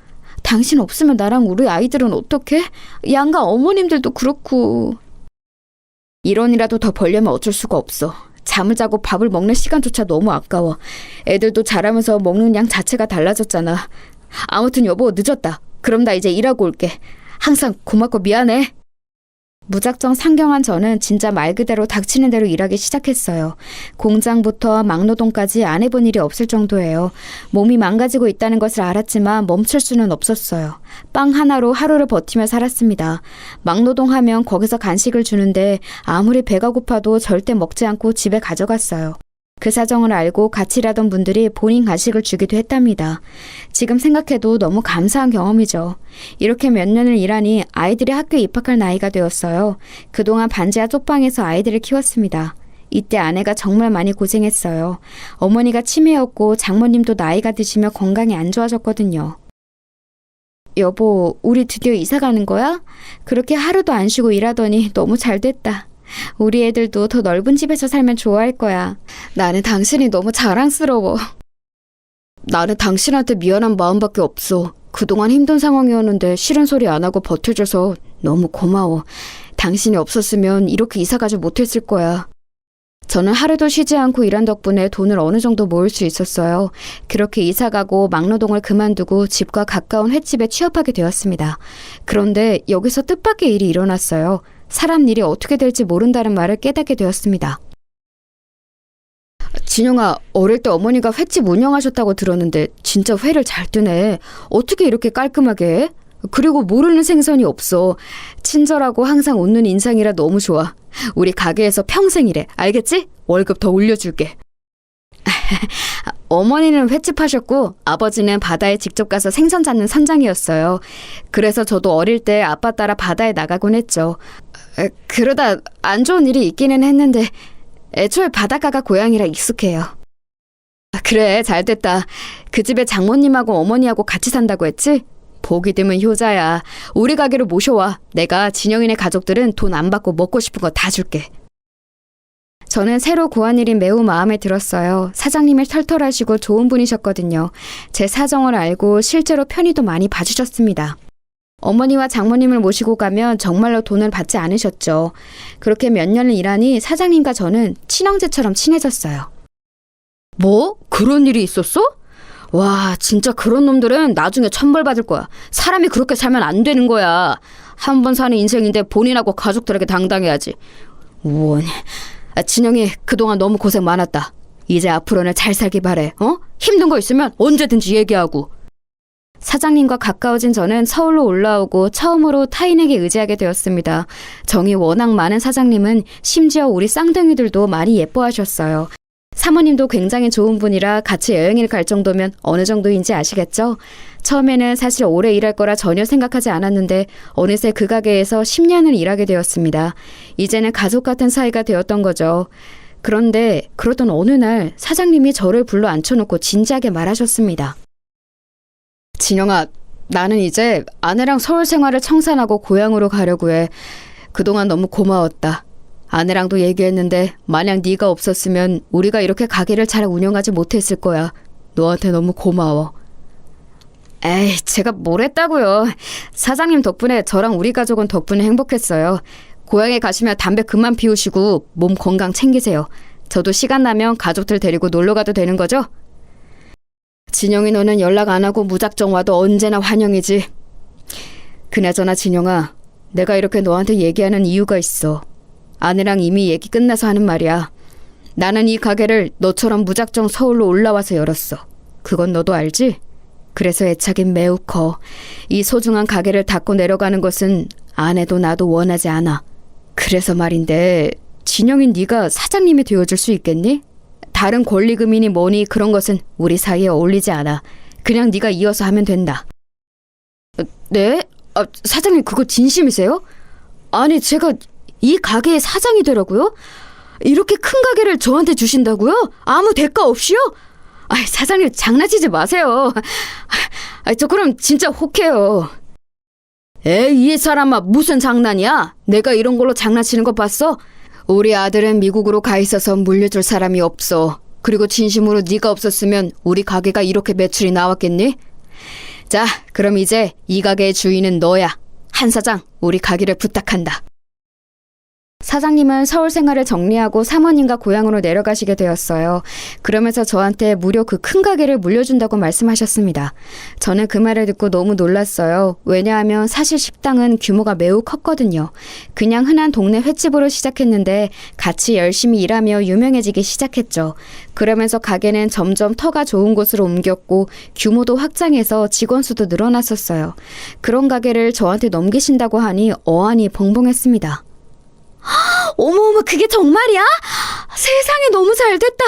당신 없으면 나랑 우리 아이들은 어떡해? 양가 어머님들도 그렇고. 1원이라도 더 벌려면 어쩔 수가 없어. 잠을 자고 밥을 먹는 시간조차 너무 아까워. 애들도 자라면서 먹는 양 자체가 달라졌잖아. 아무튼 여보, 늦었다. 그럼 나 이제 일하고 올게. 항상 고맙고 미안해. 무작정 상경한 저는 진짜 말 그대로 닥치는 대로 일하기 시작했어요. 공장부터 막노동까지 안 해본 일이 없을 정도예요. 몸이 망가지고 있다는 것을 알았지만 멈출 수는 없었어요. 빵 하나로 하루를 버티며 살았습니다. 막노동하면 거기서 간식을 주는데 아무리 배가 고파도 절대 먹지 않고 집에 가져갔어요. 그 사정을 알고 같이 일하던 분들이 본인 간식을 주기도 했답니다. 지금 생각해도 너무 감사한 경험이죠. 이렇게 몇 년을 일하니 아이들이 학교에 입학할 나이가 되었어요. 그동안 반지하 쪽방에서 아이들을 키웠습니다. 이때 아내가 정말 많이 고생했어요. 어머니가 치매였고 장모님도 나이가 드시며 건강이 안 좋아졌거든요. 여보, 우리 드디어 이사 가는 거야? 그렇게 하루도 안 쉬고 일하더니 너무 잘 됐다. 우리 애들도 더 넓은 집에서 살면 좋아할 거야. 나는 당신이 너무 자랑스러워. 나는 당신한테 미안한 마음밖에 없어. 그동안 힘든 상황이었는데 싫은 소리 안 하고 버텨줘서 너무 고마워. 당신이 없었으면 이렇게 이사 가지 못했을 거야. 저는 하루도 쉬지 않고 일한 덕분에 돈을 어느 정도 모을 수 있었어요. 그렇게 이사 가고 막노동을 그만두고 집과 가까운 횟집에 취업하게 되었습니다. 그런데 여기서 뜻밖의 일이 일어났어요. 사람 일이 어떻게 될지 모른다는 말을 깨닫게 되었습니다. 진영아, 어릴 때 어머니가 횟집 운영하셨다고 들었는데 진짜 회를 잘 뜨네. 어떻게 이렇게 깔끔하게 해? 그리고 모르는 생선이 없어. 친절하고 항상 웃는 인상이라 너무 좋아. 우리 가게에서 평생이래. 알겠지? 월급 더 올려줄게. 어머니는 횟집 하셨고 아버지는 바다에 직접 가서 생선 잡는 선장이었어요. 그래서 저도 어릴 때 아빠 따라 바다에 나가곤 했죠. 그러다 안 좋은 일이 있기는 했는데 애초에 바닷가가 고향이라 익숙해요. 그래, 잘됐다. 그 집에 장모님하고 어머니하고 같이 산다고 했지? 보기 드문 효자야. 우리 가게로 모셔와. 내가 진영이네 가족들은 돈 안 받고 먹고 싶은 거 다 줄게. 저는 새로 구한 일이 매우 마음에 들었어요. 사장님이 털털하시고 좋은 분이셨거든요. 제 사정을 알고 실제로 편의도 많이 봐주셨습니다. 어머니와 장모님을 모시고 가면 정말로 돈을 받지 않으셨죠. 그렇게 몇 년을 일하니 사장님과 저는 친형제처럼 친해졌어요. 뭐? 그런 일이 있었어? 와, 진짜 그런 놈들은 나중에 천벌 받을 거야. 사람이 그렇게 살면 안 되는 거야. 한 번 사는 인생인데 본인하고 가족들에게 당당해야지. 우원. 진영이 그동안 너무 고생 많았다. 이제 앞으로는 잘 살기 바래. 힘든 거 있으면 언제든지 얘기하고. 사장님과 가까워진 저는 서울로 올라오고 처음으로 타인에게 의지하게 되었습니다. 정이 워낙 많은 사장님은 심지어 우리 쌍둥이들도 많이 예뻐하셨어요. 사모님도 굉장히 좋은 분이라 같이 여행을 갈 정도면 어느 정도인지 아시겠죠? 처음에는 사실 오래 일할 거라 전혀 생각하지 않았는데 어느새 그 가게에서 10년을 일하게 되었습니다. 이제는 가족 같은 사이가 되었던 거죠. 그런데 그러던 어느 날 사장님이 저를 불러 앉혀놓고 진지하게 말하셨습니다. 진영아, 나는 이제 아내랑 서울 생활을 청산하고 고향으로 가려고 해. 그동안 너무 고마웠다. 아내랑도 얘기했는데 만약 네가 없었으면 우리가 이렇게 가게를 잘 운영하지 못했을 거야. 너한테 너무 고마워. 에이, 제가 뭘 했다고요. 사장님 덕분에 저랑 우리 가족은 덕분에 행복했어요. 고향에 가시면 담배 그만 피우시고 몸 건강 챙기세요. 저도 시간 나면 가족들 데리고 놀러 가도 되는 거죠? 진영이 너는 연락 안 하고 무작정 와도 언제나 환영이지. 그나저나 진영아, 내가 이렇게 너한테 얘기하는 이유가 있어. 아내랑 이미 얘기 끝나서 하는 말이야. 나는 이 가게를 너처럼 무작정 서울로 올라와서 열었어. 그건 너도 알지? 그래서 애착이 매우 커. 이 소중한 가게를 닫고 내려가는 것은 아내도 나도 원하지 않아. 그래서 말인데 진영인 네가 사장님이 되어줄 수 있겠니? 다른 권리금이니 뭐니 그런 것은 우리 사이에 어울리지 않아. 그냥 네가 이어서 하면 된다. 네? 사장님 그거 진심이세요? 아니 제가 이 가게의 사장이 되라고요? 이렇게 큰 가게를 저한테 주신다고요? 아무 대가 없이요? 사장님 장난치지 마세요. 저 그럼 진짜 혹해요. 에이, 이 사람아 무슨 장난이야? 내가 이런 걸로 장난치는 거 봤어? 우리 아들은 미국으로 가 있어서 물려줄 사람이 없어. 그리고 진심으로 네가 없었으면 우리 가게가 이렇게 매출이 나왔겠니? 자, 그럼 이제 이 가게의 주인은 너야. 한 사장, 우리 가게를 부탁한다. 사장님은 서울 생활을 정리하고 사모님과 고향으로 내려가시게 되었어요. 그러면서 저한테 무려 그 큰 가게를 물려준다고 말씀하셨습니다. 저는 그 말을 듣고 너무 놀랐어요. 왜냐하면 사실 식당은 규모가 매우 컸거든요. 그냥 흔한 동네 횟집으로 시작했는데 같이 열심히 일하며 유명해지기 시작했죠. 그러면서 가게는 점점 터가 좋은 곳으로 옮겼고 규모도 확장해서 직원 수도 늘어났었어요. 그런 가게를 저한테 넘기신다고 하니 어안이 벙벙했습니다. 어머어머, 그게 정말이야? 세상에 너무 잘됐다.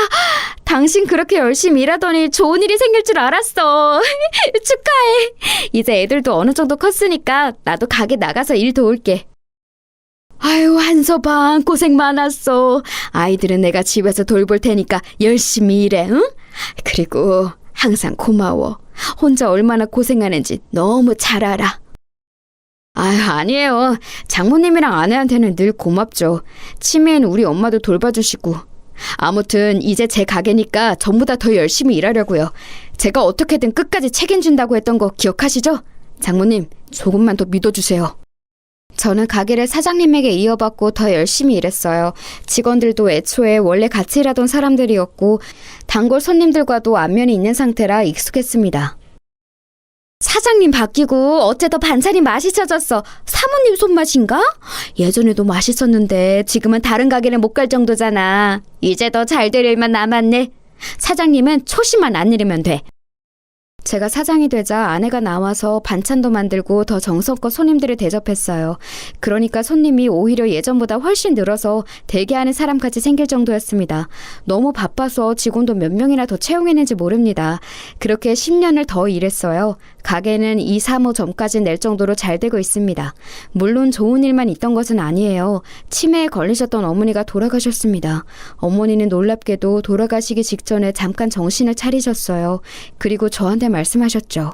당신 그렇게 열심히 일하더니 좋은 일이 생길 줄 알았어. 축하해. 이제 애들도 어느 정도 컸으니까 나도 가게 나가서 일 도울게. 아유, 한서방 고생 많았어. 아이들은 내가 집에서 돌볼 테니까 열심히 일해, 응? 그리고 항상 고마워. 혼자 얼마나 고생하는지 너무 잘 알아. 아니에요. 장모님이랑 아내한테는 늘 고맙죠. 치매인 우리 엄마도 돌봐주시고. 아무튼 이제 제 가게니까 전보다 더 열심히 일하려고요. 제가 어떻게든 끝까지 책임진다고 했던 거 기억하시죠? 장모님, 조금만 더 믿어주세요. 저는 가게를 사장님에게 이어받고 더 열심히 일했어요. 직원들도 애초에 원래 같이 일하던 사람들이었고 단골 손님들과도 안면이 있는 상태라 익숙했습니다. 사장님 바뀌고 어째 더 반찬이 맛있어졌어. 사모님 손맛인가? 예전에도 맛있었는데 지금은 다른 가게를 못 갈 정도잖아. 이제 더 잘 될 일만 남았네. 사장님은 초심만 안 잃으면 돼. 제가 사장이 되자 아내가 나와서 반찬도 만들고 더 정성껏 손님들을 대접했어요. 그러니까 손님이 오히려 예전보다 훨씬 늘어서 대기하는 사람까지 생길 정도였습니다. 너무 바빠서 직원도 몇 명이나 더 채용했는지 모릅니다. 그렇게 10년을 더 일했어요. 가게는 2, 3호점까지 낼 정도로 잘 되고 있습니다. 물론 좋은 일만 있던 것은 아니에요. 치매에 걸리셨던 어머니가 돌아가셨습니다. 어머니는 놀랍게도 돌아가시기 직전에 잠깐 정신을 차리셨어요. 그리고 저한테 말씀하셨죠.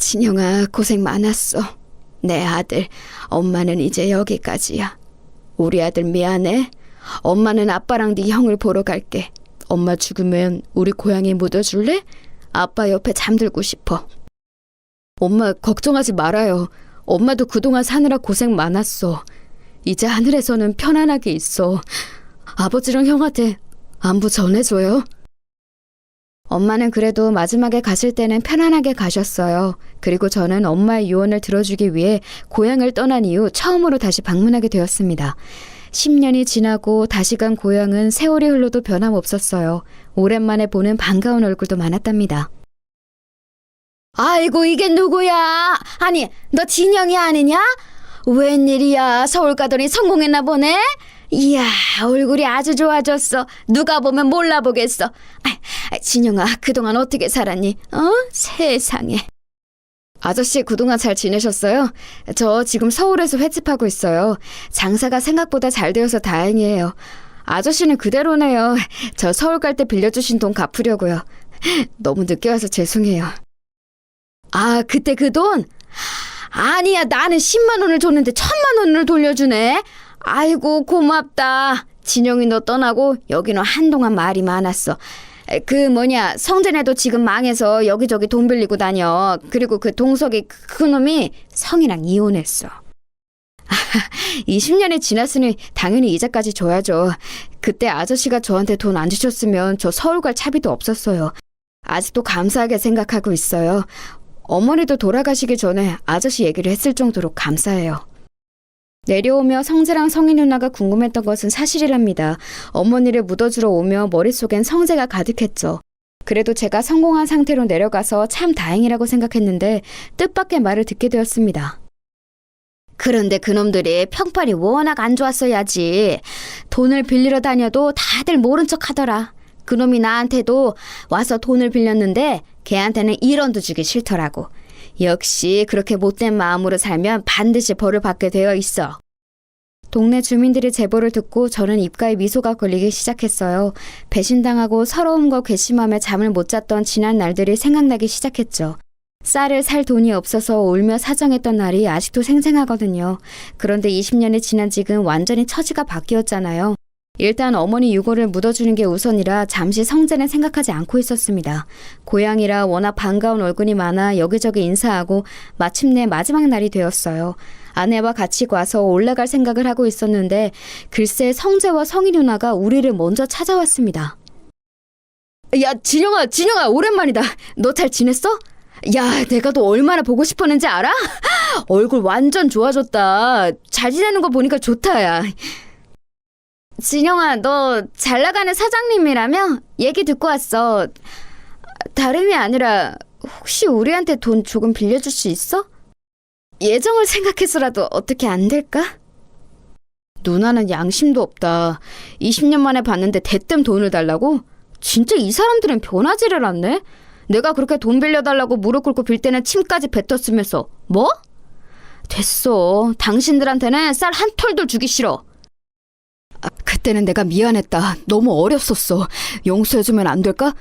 진영아, 고생 많았어. 내 아들, 엄마는 이제 여기까지야. 우리 아들 미안해. 엄마는 아빠랑 네 형을 보러 갈게. 엄마 죽으면 우리 고향에 묻어줄래? 아빠 옆에 잠들고 싶어. 엄마 걱정하지 말아요. 엄마도 그동안 사느라 고생 많았어. 이제 하늘에서는 편안하게 있어. 아버지랑 형한테 안부 전해줘요. 엄마는 그래도 마지막에 가실 때는 편안하게 가셨어요. 그리고 저는 엄마의 유언을 들어주기 위해 고향을 떠난 이후 처음으로 다시 방문하게 되었습니다. 10년이 지나고 다시 간 고향은 세월이 흘러도 변함없었어요. 오랜만에 보는 반가운 얼굴도 많았답니다. 아이고, 이게 누구야? 아니, 너 진영이 아니냐? 웬일이야? 서울 가더니 성공했나 보네? 이야, 얼굴이 아주 좋아졌어. 누가 보면 몰라보겠어. 진영아, 그동안 어떻게 살았니? 세상에. 아저씨, 그동안 잘 지내셨어요? 저 지금 서울에서 횟집하고 있어요. 장사가 생각보다 잘 되어서 다행이에요. 아저씨는 그대로네요. 저 서울 갈 때 빌려주신 돈 갚으려고요. 너무 늦게 와서 죄송해요. 아, 그때 그 돈? 아니야, 나는 10만 원을 줬는데 1,000만 원을 돌려주네. 아이고, 고맙다. 진영이 너 떠나고 여기는 한동안 말이 많았어. 성재네도 지금 망해서 여기저기 돈 빌리고 다녀. 그리고 그 동석이 그 놈이 성이랑 이혼했어. 20년이 지났으니 당연히 이자까지 줘야죠. 그때 아저씨가 저한테 돈 안 주셨으면 저 서울 갈 차비도 없었어요. 아직도 감사하게 생각하고 있어요. 어머니도 돌아가시기 전에 아저씨 얘기를 했을 정도로 감사해요. 내려오며 성재랑 성희 누나가 궁금했던 것은 사실이랍니다. 어머니를 묻어주러 오며 머릿속엔 성재가 가득했죠. 그래도 제가 성공한 상태로 내려가서 참 다행이라고 생각했는데 뜻밖의 말을 듣게 되었습니다. 그런데 그놈들이 평판이 워낙 안 좋았어야지. 돈을 빌리러 다녀도 다들 모른 척 하더라. 그놈이 나한테도 와서 돈을 빌렸는데 걔한테는 1원도 주기 싫더라고. 역시 그렇게 못된 마음으로 살면 반드시 벌을 받게 되어 있어. 동네 주민들의 제보를 듣고 저는 입가에 미소가 걸리기 시작했어요. 배신당하고 서러움과 괘씸함에 잠을 못 잤던 지난 날들이 생각나기 시작했죠. 쌀을 살 돈이 없어서 울며 사정했던 날이 아직도 생생하거든요. 그런데 20년이 지난 지금 완전히 처지가 바뀌었잖아요. 일단 어머니 유골을 묻어주는 게 우선이라 잠시 성재는 생각하지 않고 있었습니다. 고향이라 워낙 반가운 얼굴이 많아 여기저기 인사하고 마침내 마지막 날이 되었어요. 아내와 같이 가서 올라갈 생각을 하고 있었는데 글쎄 성재와 성희 누나가 우리를 먼저 찾아왔습니다. 야, 진영아 오랜만이다. 너 잘 지냈어? 야, 내가 너 얼마나 보고 싶었는지 알아? 얼굴 완전 좋아졌다. 잘 지내는 거 보니까 좋다, 야. 진영아, 너 잘 나가는 사장님이라며? 얘기 듣고 왔어. 다름이 아니라 혹시 우리한테 돈 조금 빌려줄 수 있어? 예정을 생각해서라도 어떻게 안 될까? 누나는 양심도 없다. 20년 만에 봤는데 대뜸 돈을 달라고? 진짜 이 사람들은 변하지를 않네? 내가 그렇게 돈 빌려달라고 무릎 꿇고 빌 때는 침까지 뱉었으면서 뭐? 됐어. 당신들한테는 쌀 한 톨도 주기 싫어. 그때는 내가 미안했다. 너무 어렸었어. 용서해주면 안 될까?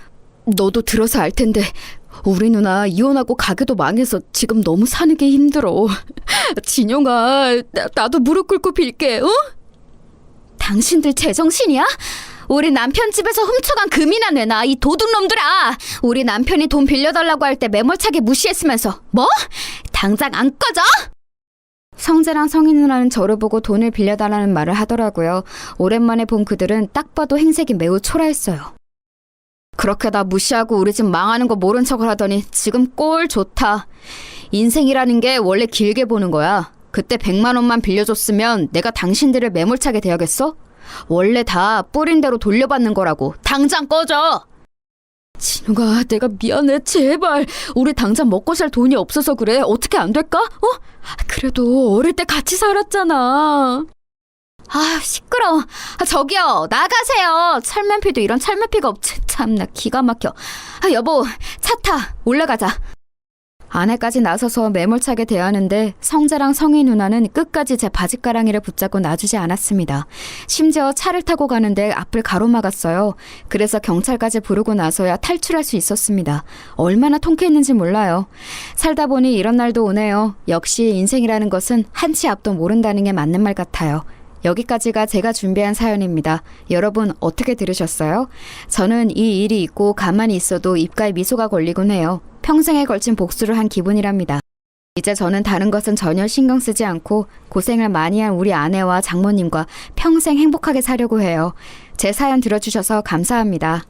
너도 들어서 알 텐데 우리 누나 이혼하고 가게도 망해서 지금 너무 사는 게 힘들어. 진영아, 나도 무릎 꿇고 빌게, 어? 당신들 제정신이야? 우리 남편 집에서 훔쳐간 금이나 내놔, 이 도둑놈들아. 우리 남편이 돈 빌려달라고 할 때 매몰차게 무시했으면서 뭐? 당장 안 꺼져? 성재랑 성희 누나는 저를 보고 돈을 빌려달라는 말을 하더라고요. 오랜만에 본 그들은 딱 봐도 행색이 매우 초라했어요. 그렇게 나 무시하고 우리 집 망하는 거 모른 척을 하더니 지금 꼴 좋다. 인생이라는 게 원래 길게 보는 거야. 그때 100만 원만 빌려줬으면 내가 당신들을 매몰차게 대하겠어? 원래 다 뿌린 대로 돌려받는 거라고. 당장 꺼져! 진우가 내가 미안해. 제발. 우리 당장 먹고 살 돈이 없어서 그래. 어떻게 안 될까? 그래도 어릴 때 같이 살았잖아. 시끄러워. 저기요, 나가세요. 철면피도 이런 철면피가 없지. 참나 기가 막혀. 여보, 차 타. 올라가자. 아내까지 나서서 매몰차게 대하는데 성재랑 성희 누나는 끝까지 제 바짓가랑이를 붙잡고 놔주지 않았습니다. 심지어 차를 타고 가는데 앞을 가로막았어요. 그래서 경찰까지 부르고 나서야 탈출할 수 있었습니다. 얼마나 통쾌했는지 몰라요. 살다 보니 이런 날도 오네요. 역시 인생이라는 것은 한치 앞도 모른다는 게 맞는 말 같아요. 여기까지가 제가 준비한 사연입니다. 여러분 어떻게 들으셨어요? 저는 이 일이 있고 가만히 있어도 입가에 미소가 걸리곤 해요. 평생에 걸친 복수를 한 기분이랍니다. 이제 저는 다른 것은 전혀 신경 쓰지 않고 고생을 많이 한 우리 아내와 장모님과 평생 행복하게 사려고 해요. 제 사연 들어주셔서 감사합니다.